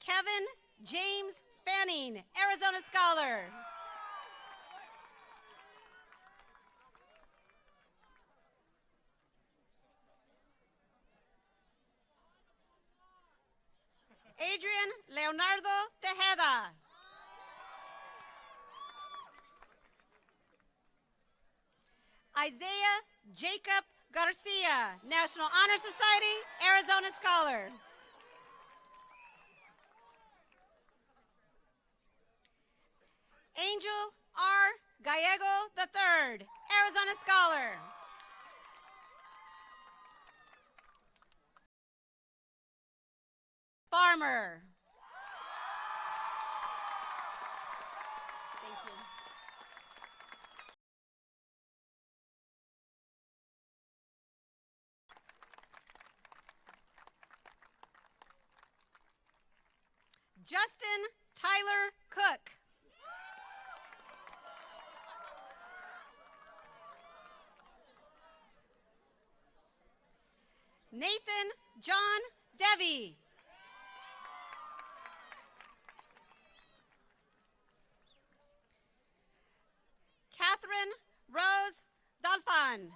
Kevin James Fanning, Arizona Scholar. Adrian Leonardo Tejeda. Isaiah Jacob Garcia, National Honor Society, Arizona Scholar. Angel R. Gallego III, Arizona Scholar. Farmer. Thank you. Justin Tyler Cook. Nathan John Devi. Catherine Rose Dalfan.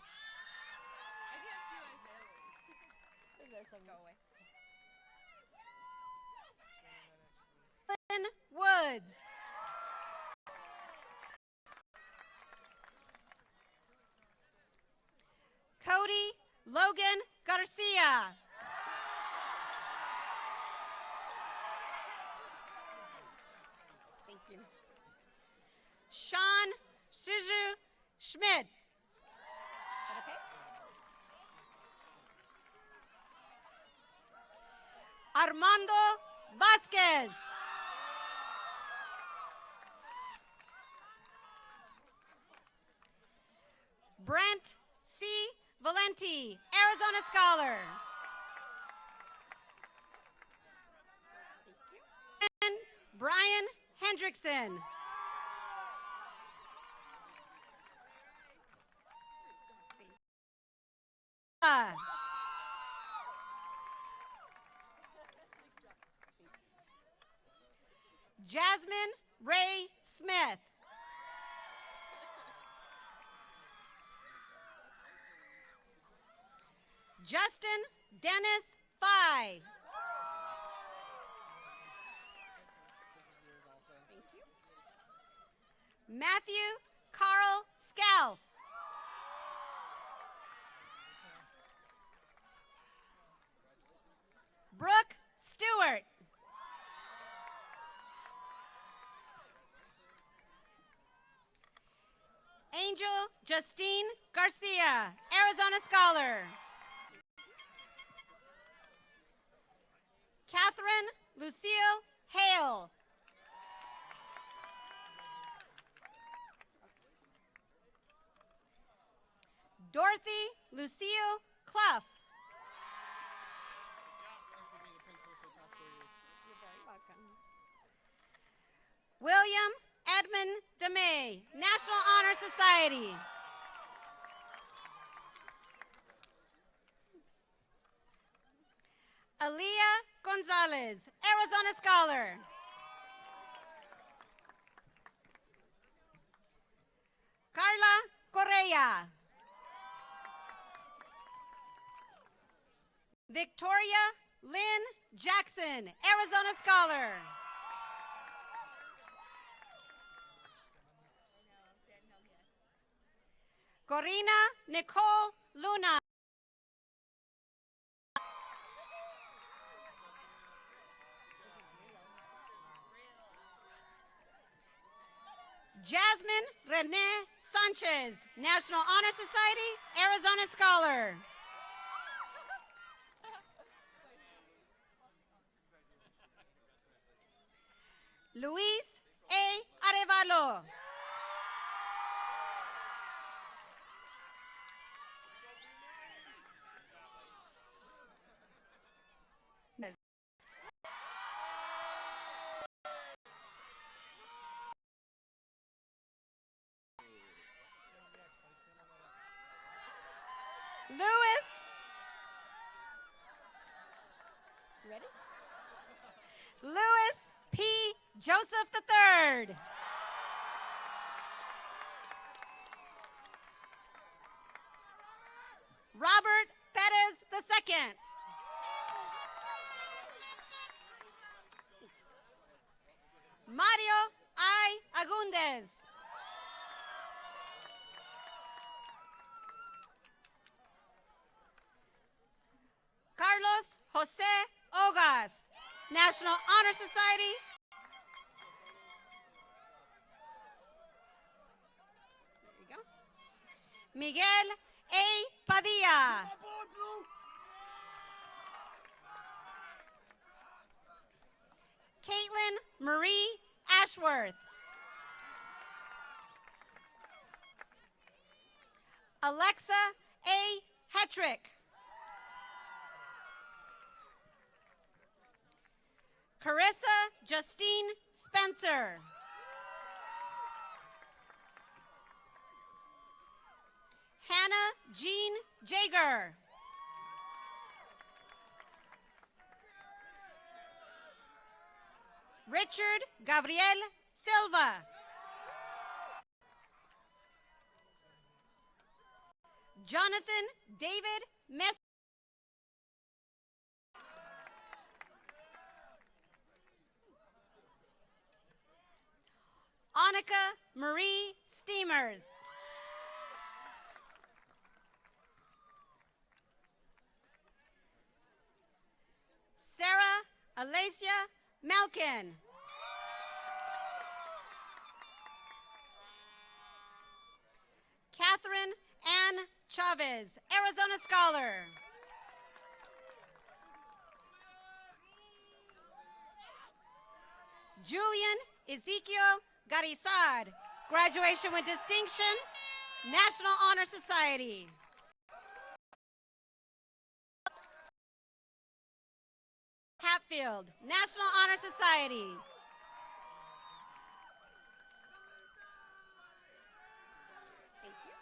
Woods. Cody Logan Garcia. Thank you. Sean Suzu Schmidt. Okay. Armando Vasquez. Brent C. Valenti, Arizona Scholar. And Brian Hendrickson. Jasmine Ray Smith. Justin Dennis Fye. Thank you. Matthew Carl Scalf. Brooke Stewart. Angel Justine Garcia, Arizona Scholar. Catherine Lucille Hale. Dorothy Lucille Clough. You're very welcome. William Edmund DeMay, National Honor Society. Aaliyah Gonzalez, Arizona Scholar. Carla Correa. Victoria Lynn Jackson, Arizona Scholar. Corina Nicole Luna. Jasmine Carmen Rene Sanchez, National Honor Society, Arizona Scholar. Luis A. Arevalo. Louis P. Joseph III. Robert Perez II. Mario I. Agundez. Carlos Jose Ogas, National Honor Society. There you go. Miguel A. Padilla. Caitlin Marie Ashworth. Alexa A. Hetrick. Carissa Justine Spencer. Hannah Jean Jager. Richard Gabriel Silva. Jonathan David Mess. Annika Marie Steamers. Sarah Alacia Malkin. Catherine Ann Chavez, Arizona Scholar. Julian Ezekiel Garizad, graduation with distinction, National Honor Society. Hatfield, National Honor Society. Thank you.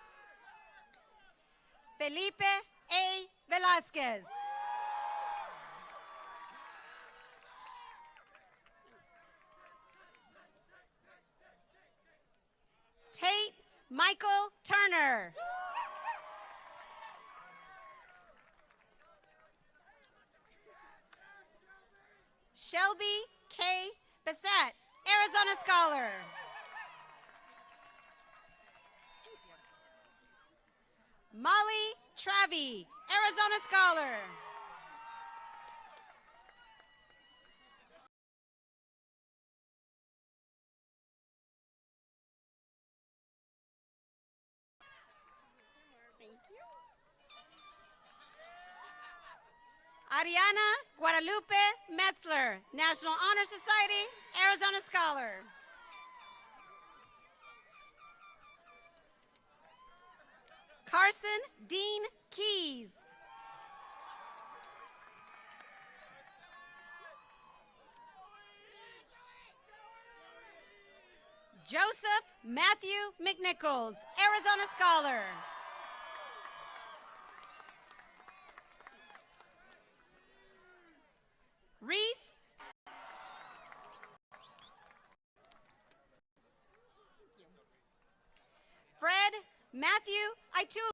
Felipe A. Velasquez. Tate Michael Turner. Shelby K. Bissett, Arizona Scholar. Molly Travie, Arizona Scholar. Thank you. Ariana Guadalupe Metzler, National Honor Society, Arizona Scholar. Carson Dean Keys. Joseph Matthew McNichols, Arizona Scholar. Reese Fred Matthew Aitul.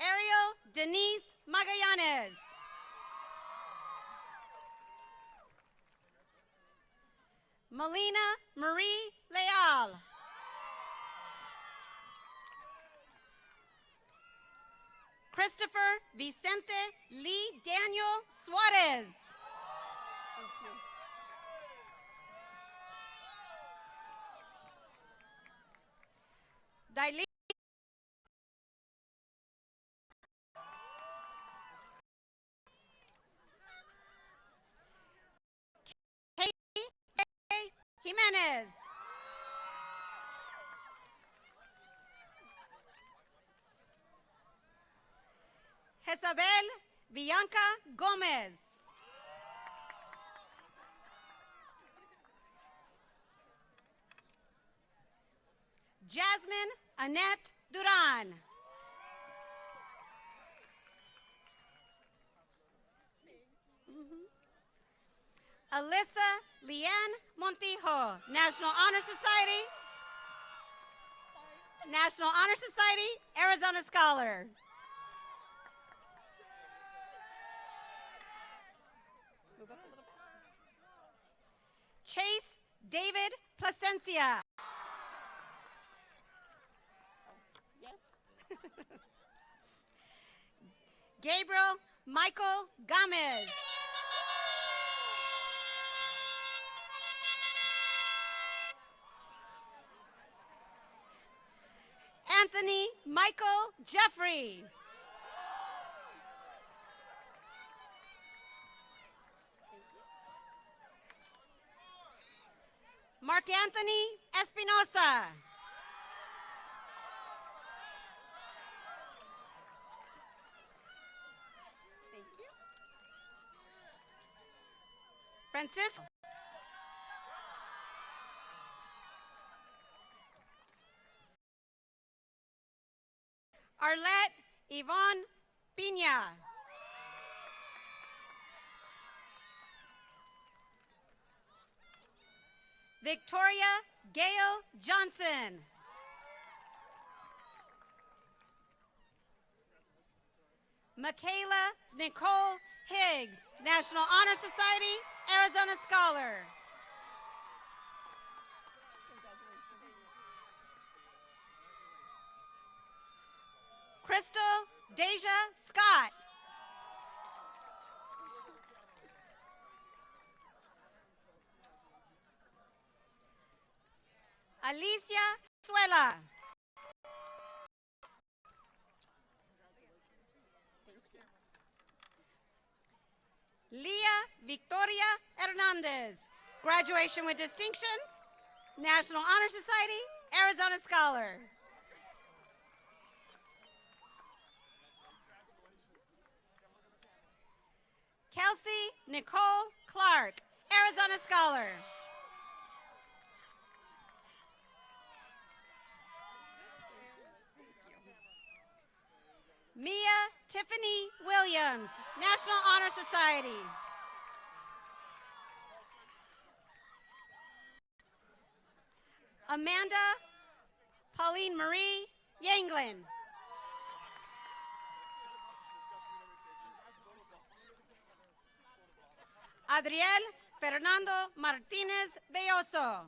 Ariel Denise Magallanes. Melina Marie Leal. Christopher Vicente Lee Daniel Suarez. Dailin Jimenez. Jezabel Bianca Gomez. Jasmine Annette Duran. Alyssa Leanne Montijo, National Honor Society. National Honor Society, Arizona Scholar. Chase David Placencia. Yes. Gabriel Michael Gomez. Anthony Michael Jeffrey. Mark Anthony Espinosa. Thank you. Francisco. Arlette Yvonne Pina. Victoria Gail Johnson. Michaela Nicole Higgs, National Honor Society, Arizona Scholar. Crystal Deja Scott. Alicia Suela. Leah Victoria Hernandez. Graduation with distinction, National Honor Society, Arizona Scholar. Kelsey Nicole Clark, Arizona Scholar. Mia Tiffany Williams, National Honor Society. Amanda Pauline Marie Yanglin. Adriel Fernando Martinez Belloso.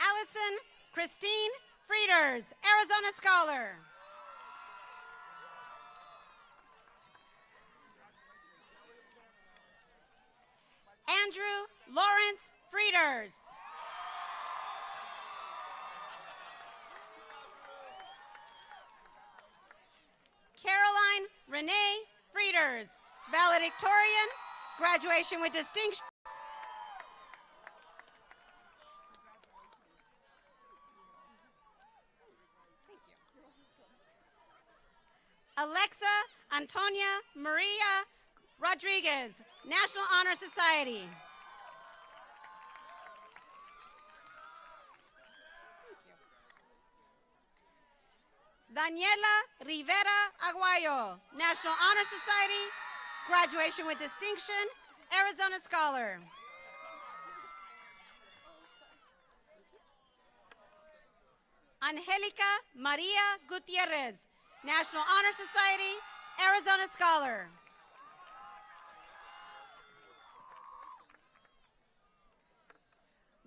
Allison Christine Frieders, Arizona Scholar. Andrew Lawrence Frieders. Caroline Renee Frieders, valedictorian, graduation with distinction. Alexa Antonia Maria Rodriguez, National Honor Society. Daniela Rivera Aguayo, National Honor Society, graduation with distinction, Arizona Scholar. Angelica Maria Gutierrez, National Honor Society, Arizona Scholar.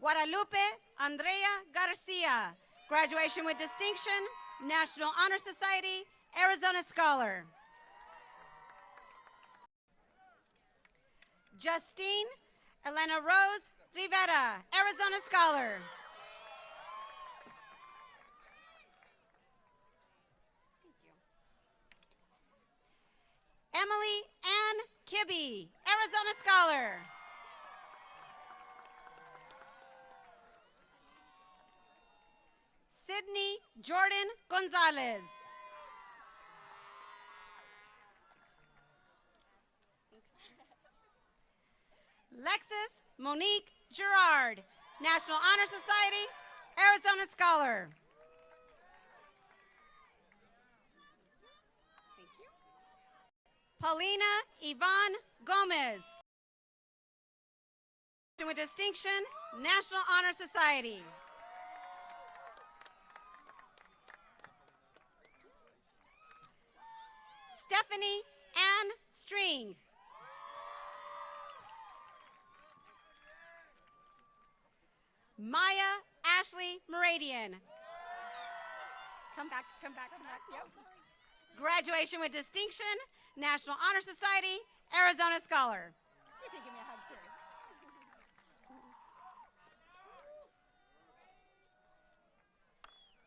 Guadalupe Andrea Garcia, graduation with distinction, National Honor Society, Arizona Scholar. Justine Elena Rose Rivera, Arizona Scholar. Emily Ann Kibbe, Arizona Scholar. Sydney Jordan Gonzalez. Lexis Monique Gerard, National Honor Society, Arizona Scholar. Thank you. Paulina Yvonne Gomez, with distinction, National Honor Society. Stephanie Ann String. Maya Ashley Meridian. Come back, come back, come back. Yep. Graduation with distinction, National Honor Society, Arizona Scholar. You can give me a hug too.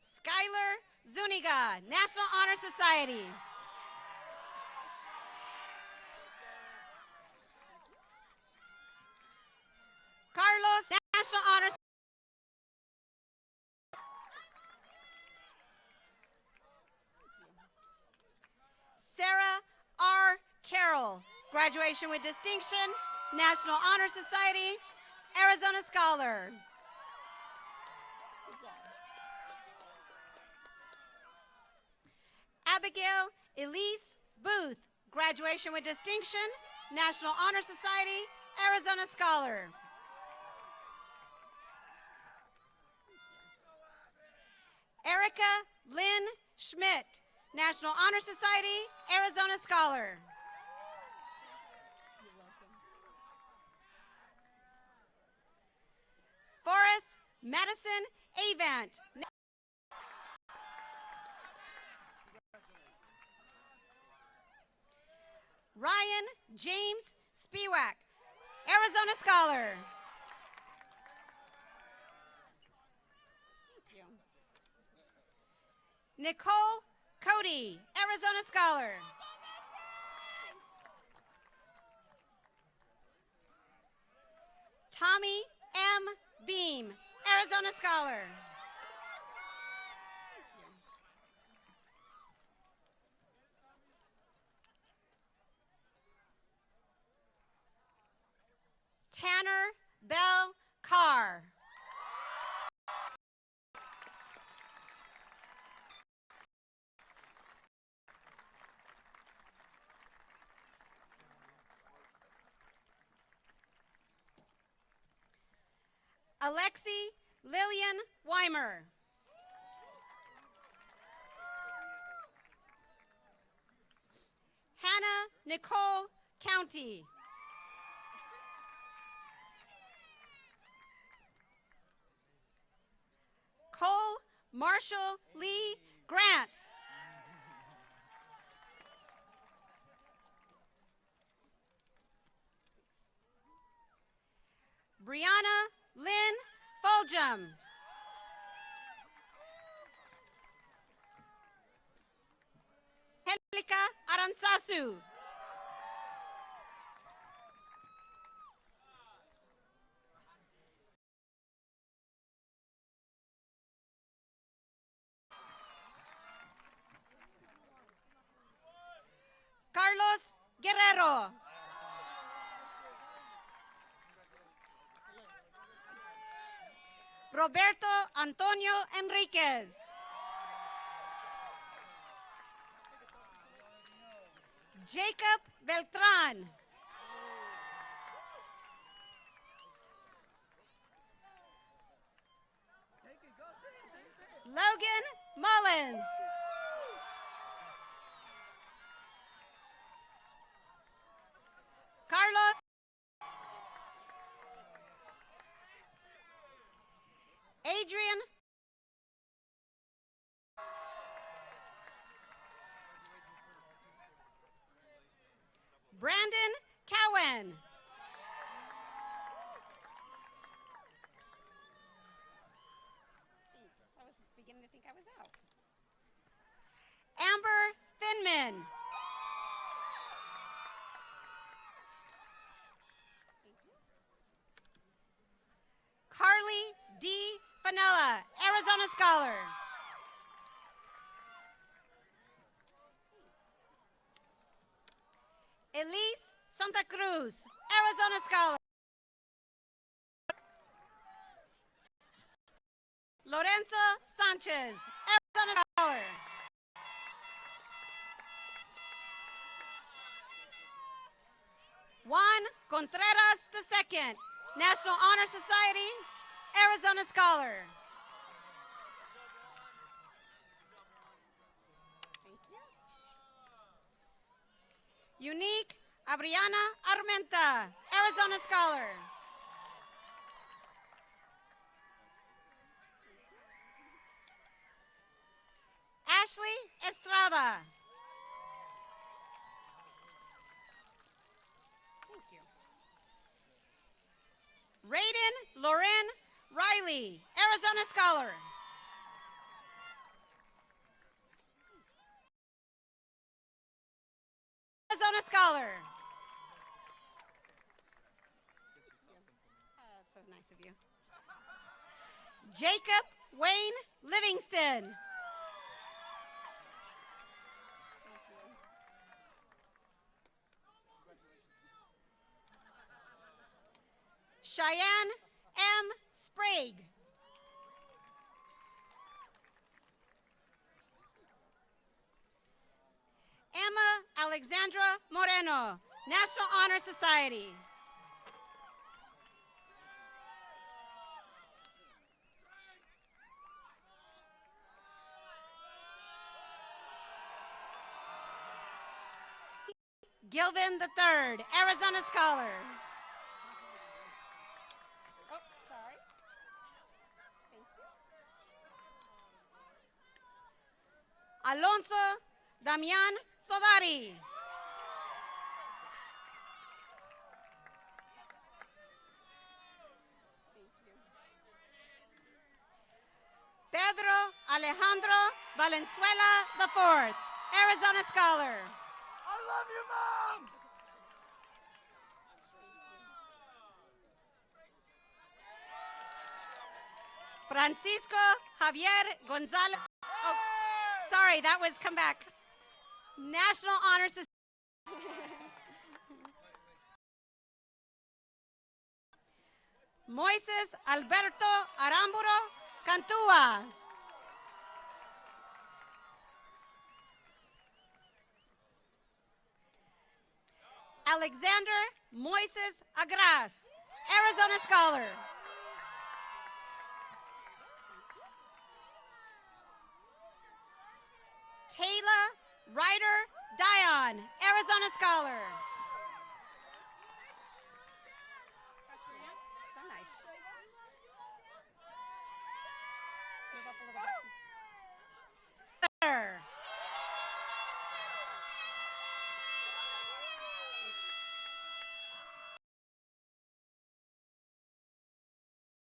Skylar Zuniga, National Honor Society. Carlos, National Honor Society. Sarah R. Carroll, graduation with distinction, National Honor Society, Arizona Scholar. Abigail Elise Booth, graduation with distinction, National Honor Society, Arizona Scholar. Erica Lynn Schmidt, National Honor Society, Arizona Scholar. You're welcome. Forrest Madison Avant. Ryan James Spiewak, Arizona Scholar. Thank you. Nicole Cody, Arizona Scholar. Tommy M. Beam, Arizona Scholar. Tanner Bell Carr. Alexi Lillian Weimer. Hannah Nicole County. Cole Marshall Lee Grants. Brianna Lynn Foljam. Helika Aransasu. Carlos Guerrero. Roberto Antonio Enriquez. Jacob Beltran. Logan Mullins. Carlos Brandon Cowan. I was beginning to think I was out. Amber Finman. Carly D. Fanella, Arizona Scholar. Elise Santa Cruz, Arizona Scholar. Lorenzo Sanchez, Arizona Scholar. Juan Contreras II, National Honor Society, Arizona Scholar. Thank you. Unique Abriana Armenta, Arizona Scholar. Ashley Estrada. Thank you. Raiden Lauren Riley, Arizona Scholar. Arizona Scholar. So nice of you. Jacob Wayne Livingston. Cheyenne M. Sprague. Emma Alexandra Moreno, National Honor Society. Gilvin III, Arizona Scholar. Oh, sorry. Thank you. Alonso Damian Sodari. Pedro Alejandro Valenzuela IV, Arizona Scholar. I love you, Mom! Francisco Javier Gonzalez. Oh, sorry, that was come back. National Honor Society. Moises Alberto Aramburo Cantua. Alexander Moises Agras, Arizona Scholar. Taylor Ryder Dion, Arizona Scholar. So nice. Move up a little bit.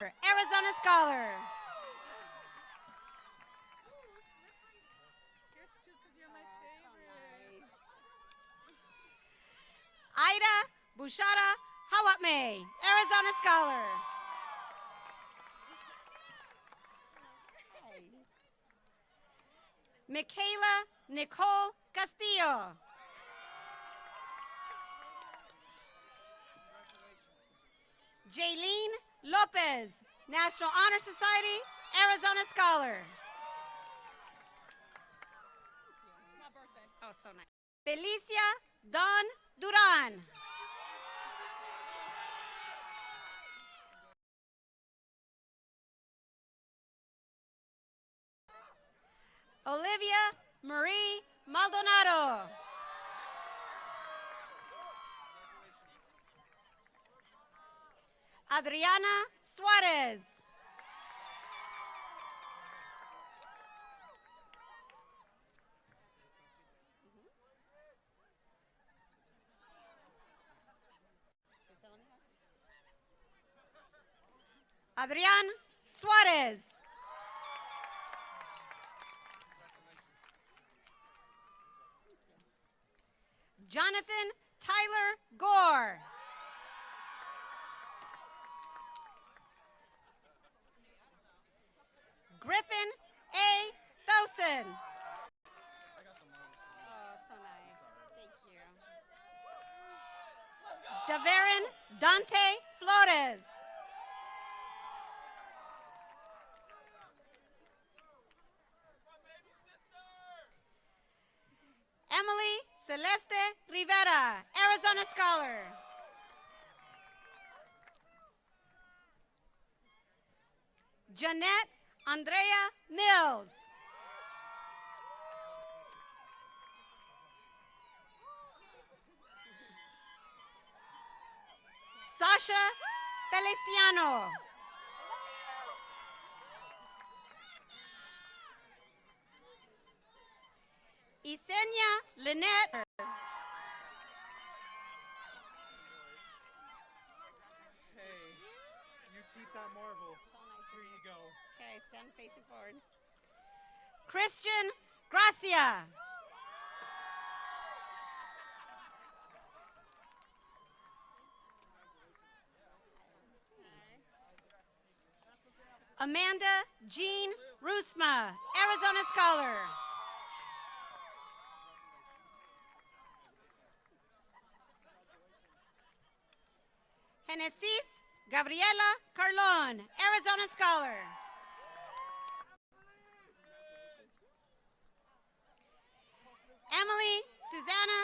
Arizona Scholar. Ida Bushara Hawatme, Arizona Scholar. Michaela Nicole Castillo. Jaylene Lopez, National Honor Society, Arizona Scholar. It's my birthday. Oh, so nice. Felicia Dawn Duran. Olivia Marie Maldonado. Adriana Suarez. Adrian Suarez. Jonathan Tyler Gore. Griffin A. Thosen. Oh, so nice. Thank you. Daverin Dante Flores. Emily Celeste Rivera, Arizona Scholar. Jeanette Andrea Mills. Sasha Feliciano. Isenia Lynette. Hey, you keep that marble. Here you go. Okay, stand facing forward. Christian Gracia. Amanda Jean Rusma, Arizona Scholar. Genesis Gabriela Carlon, Arizona Scholar. Emily Susanna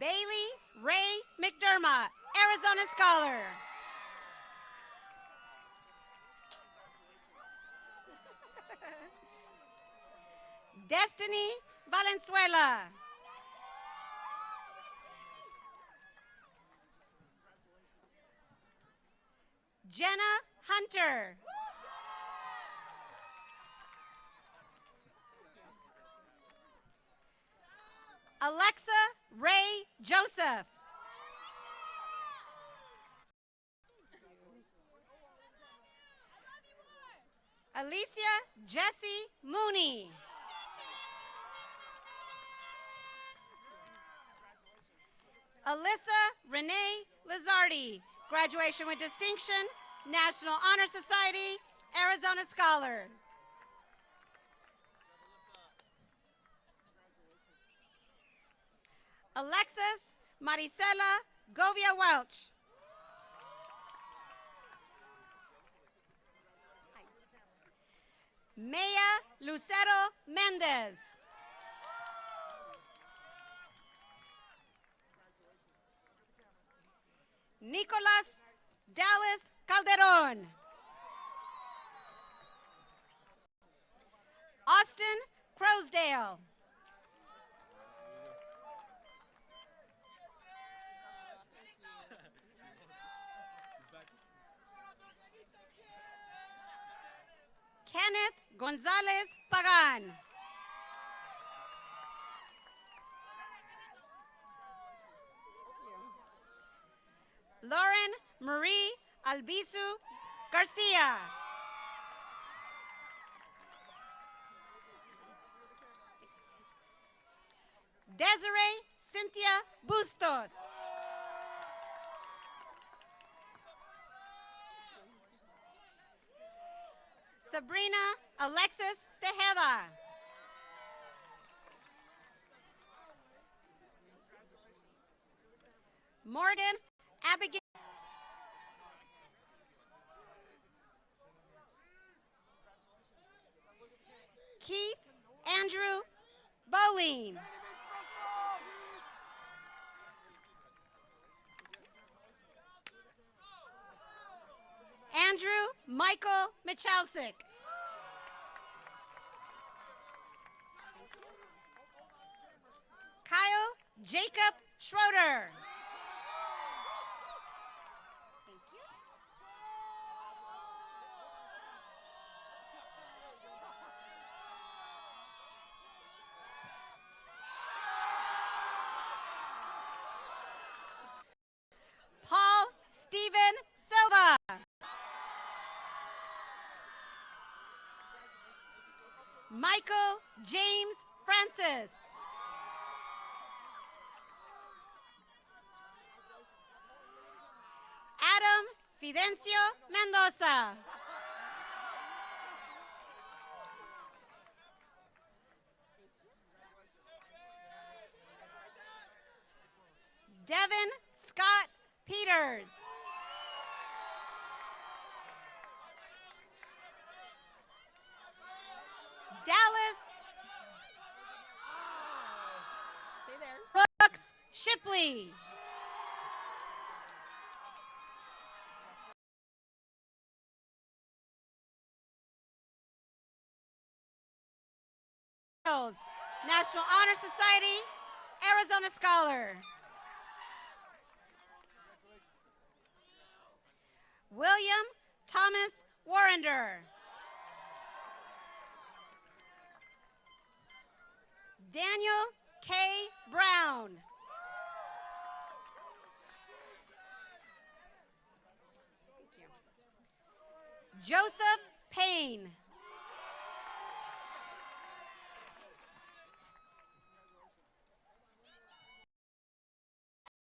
Bailey Ray McDermott, Arizona Scholar. Destiny Valenzuela. Jenna Hunter. Alexa Ray Joseph. Alicia Jessie Mooney. Alyssa Renee Lizardi, graduation with distinction, National Honor Society, Arizona Scholar. Alexis Maricela Govia Welch. Maya Lucero Mendez. Nicolas Dallas Calderon. Austin Crosdale. Kenneth Gonzalez Pagan. Lauren Marie Albizu Garcia. Desiree Cynthia Bustos. Sabrina Alexis Tejeda. Morgan Abigail. Keith Andrew Bowling. Andrew Michael Michalczyk. Kyle Jacob Schroeder. Thank you. Steven Silva. Michael James Francis. Adam Fidencio Mendoza. Devin Scott Peters. Dallas Stay there. Brooks Shipley. National Honor Society, Arizona Scholar. William Thomas Warrender. Daniel K. Brown. Thank you. Joseph Payne.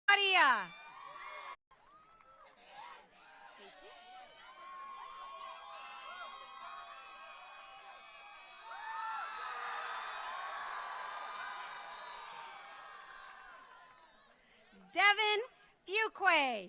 Maria. Devin Fuquay.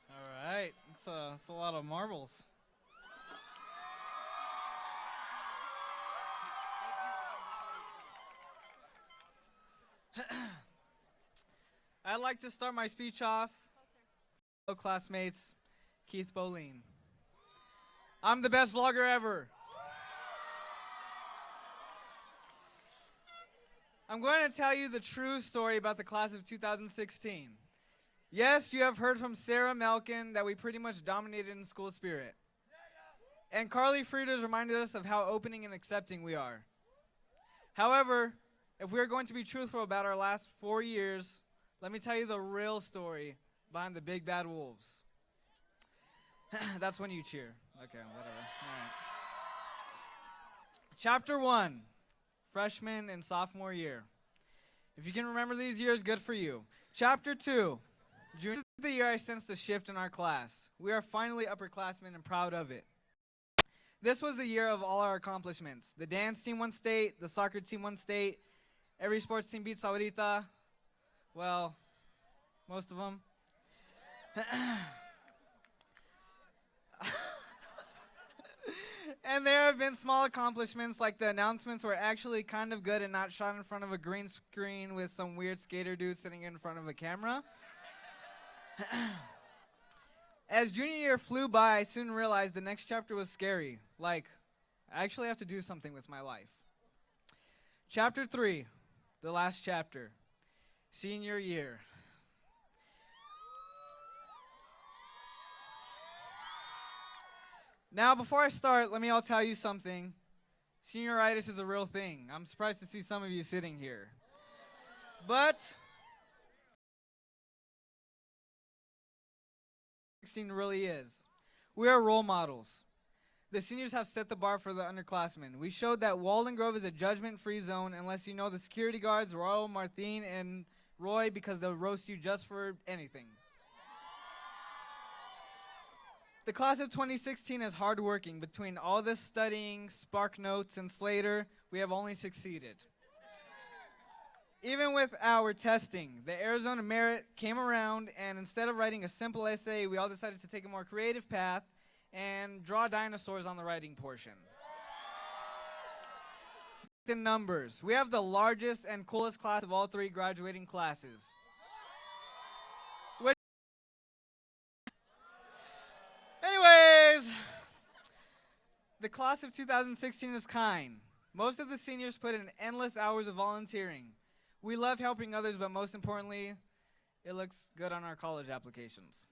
All right, it's a lot of marbles. I'd like to start my speech off, fellow classmates, Keith Boleen. I'm the best vlogger ever. I'm going to tell you the true story about the class of 2016. Yes, you have heard from Sarah Melkin that we pretty much dominated in school spirit. And Carly Frieders reminded us of how opening and accepting we are. However, if we are going to be truthful about our last 4 years, let me tell you the real story behind the big bad wolves. That's when you cheer. Okay, whatever. All right. Chapter 1, freshman and sophomore year. If you can remember these years, good for you. Chapter 2, June is the year I sensed a shift in our class. We are finally upperclassmen and proud of it. This was the year of all our accomplishments. The dance team won state, the soccer team won state, every sports team beat Saurita. Well, most of them. And there have been small accomplishments like the announcements were actually kind of good and not shot in front of a green screen with some weird skater dude sitting in front of a camera. As junior year flew by, I soon realized the next chapter was scary. Like, I actually have to do something with my life. Chapter 3, the last chapter, senior year. Now, before I start, let me all tell you something. Senioritis is a real thing. I'm surprised to see some of you sitting here. But 16 really is. We are role models. The seniors have set the bar for the underclassmen. We showed that Walden Grove is a judgment-free zone unless you know the security guards, Royal, Martine, and Roy, because they'll roast you just for anything. The class of 2016 is hardworking. Between all this studying, Spark Notes, and Slater, we have only succeeded. Even with our testing, the Arizona Merit came around, and instead of writing a simple essay, we all decided to take a more creative path and draw dinosaurs on the writing portion. The numbers. We have the largest and coolest class of all 3 graduating classes. Anyways, the class of 2016 is kind. Most of the seniors put in endless hours of volunteering. We love helping others, but most importantly, it looks good on our college applications.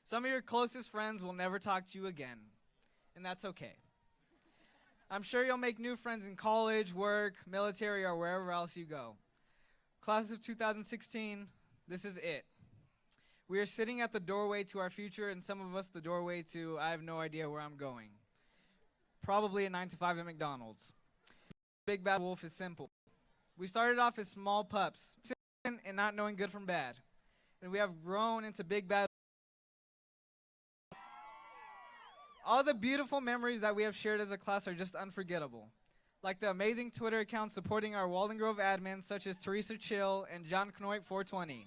Some of your closest friends will never talk to you again, and that's okay. I'm sure you'll make new friends in college, work, military, or wherever else you go. Class of 2016, this is it. We are sitting at the doorway to our future, and some of us the doorway to I have no idea where I'm going. Probably a 9 to 5 at McDonald's. Big Bad Wolf is simple. We started off as small pups and not knowing good from bad. And we have grown into Big Bad. All the beautiful memories that we have shared as a class are just unforgettable. Like the amazing Twitter accounts supporting our Walden Grove admins such as Teresa Chill and John Knoip 420.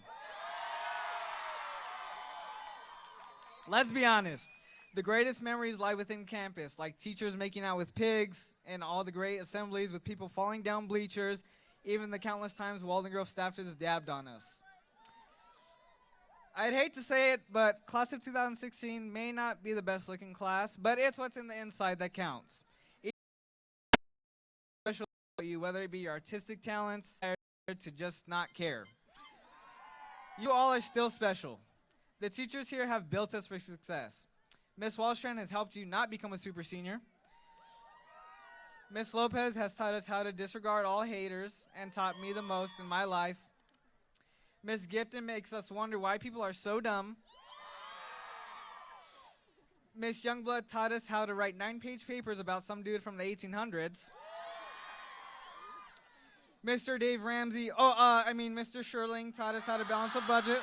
Let's be honest. The greatest memories lie within campus, like teachers making out with pigs and all the great assemblies with people falling down bleachers, even the countless times Walden Grove staff has dabbed on us. I'd hate to say it, but class of 2016 may not be the best looking class, but it's what's in the inside that counts. Special about you, whether it be your artistic talents or to just not care. You all are still special. The teachers here have built us for success. Miss Wallstrand has helped you not become a super senior. Miss Lopez has taught us how to disregard all haters and taught me the most in my life. Miss Gipton makes us wonder why people are so dumb. Miss Youngblood taught us how to write 9-page papers about some dude from the 1800s. Mr. Dave Ramsey, Mr. Sherling taught us how to balance a budget.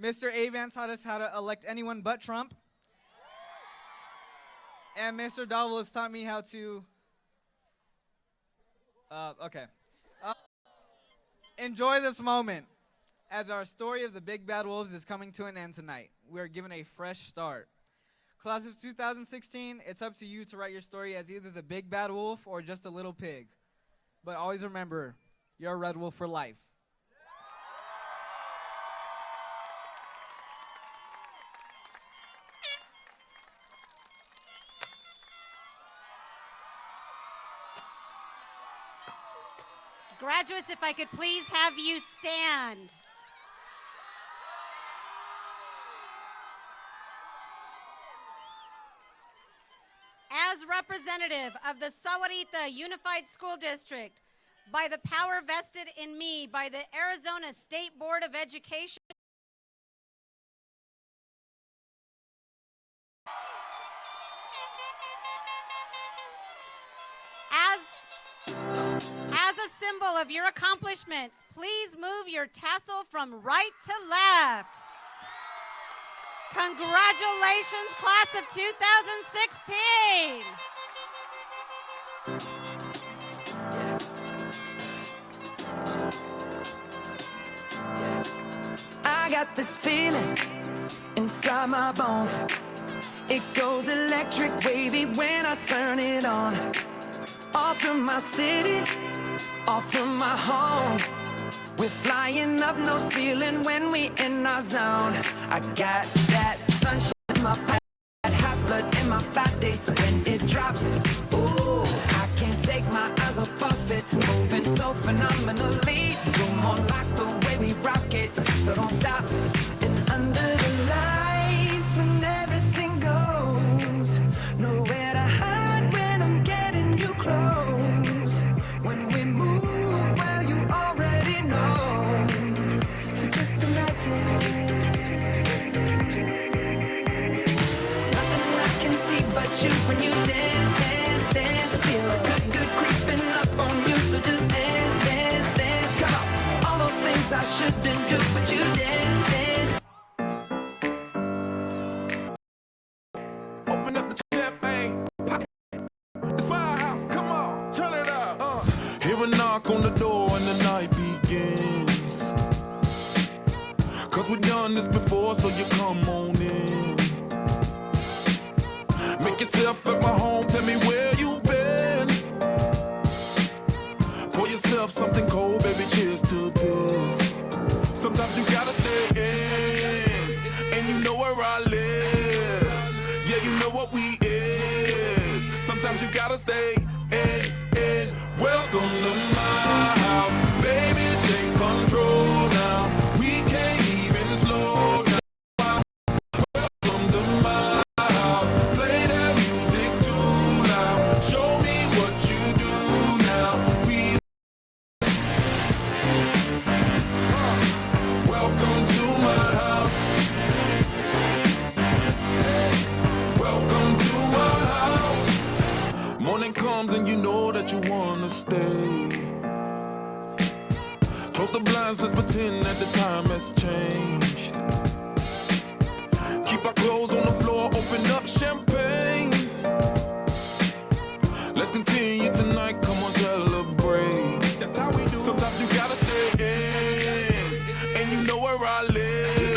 Mr. Avan taught us how to elect anyone but Trump. And Mr. Dowell has taught me how to... enjoy this moment as our story of the Big Bad Wolves is coming to an end tonight. We are given a fresh start. Class of 2016, it's up to you to write your story as either the Big Bad Wolf or just a little pig. But always remember, you're a Red Wolf for life. Graduates, if I could please have you stand. As representative of the Sahuarita Unified School District, by the power vested in me by the Arizona State Board of Education, as a symbol of your accomplishment, please move your tassel from right to left. Congratulations, class of 2016. I got this feeling inside my bones. It goes electric wavy when I turn it on. All through my city, all through my home. We're flying up, no ceiling when we in our zone. I got that sunshine in my body, that hot blood in my body. When it drops, ooh, I can't take my eyes off of it. Moving so phenomenally. You're more like the way we rock it, so don't stop. And under the lights, when everything goes, nowhere to hide when I'm getting you close. When we move, well, you already know. So just imagine. Nothing I can see but you when you dance, dance, dance. Feel good, good creeping up on you. So just dance, dance, dance. Come on. All those things I shouldn't do, but you dance, dance. Open up the champagne, pop. It's my house, come on, turn it up. Hear a knock on the door and the night begins. Cause we've done this before, so you come on in. Make yourself at my home, tell me where you been. Pour yourself something cold, baby, cheers to this. Sometimes you gotta stay in, and you know where I live. Yeah, you know what we is. Sometimes you gotta stay in. Welcome to my house, baby, take control now. We can't even slow down. Welcome to my house, play that music too loud. Show me what you do now. Welcome to my house. Welcome to my house. Morning comes and you know that you wanna stay. Close the blinds, let's pretend that the time has changed. Keep our clothes on the floor, open up champagne. Let's continue tonight, come on, celebrate. That's how we do. Sometimes you gotta stay in, and you know where I live.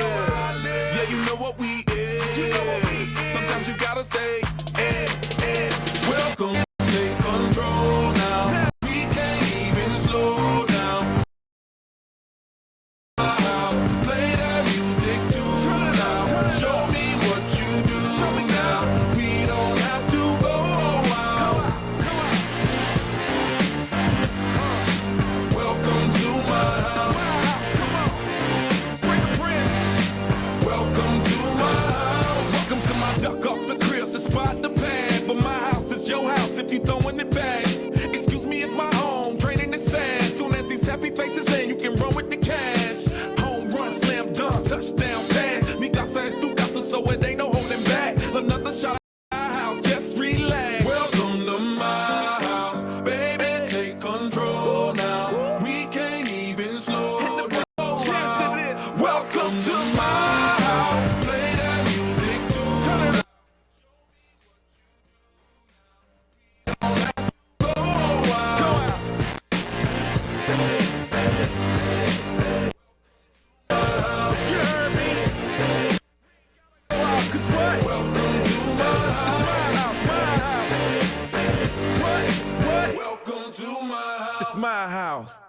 Yeah, you know what we is. Sometimes you gotta stay in. Welcome, take control now. We can't even slow down. Play that music too loud. Show me what you do now. We don't have to go out. Welcome to my house. Come on, bring a friend. Welcome to my house. Welcome to my duck off the crib, the spot, the pad. But my house is your house if you throwing it back. Excuse me if my home draining is sad. Soon as these happy faces land, you can run with the cash. Home run, slam dunk, touchdown pass. Mi casa es tu casa, so it ain't no holding back. Another shot at my house, just relax. Welcome to my house, baby, take control now. We can't even slow down. Welcome to my house, play that music too loud. Go out. You heard me? Cause what? Welcome to my house. It's my house, my house. What? Welcome to my house. It's my house.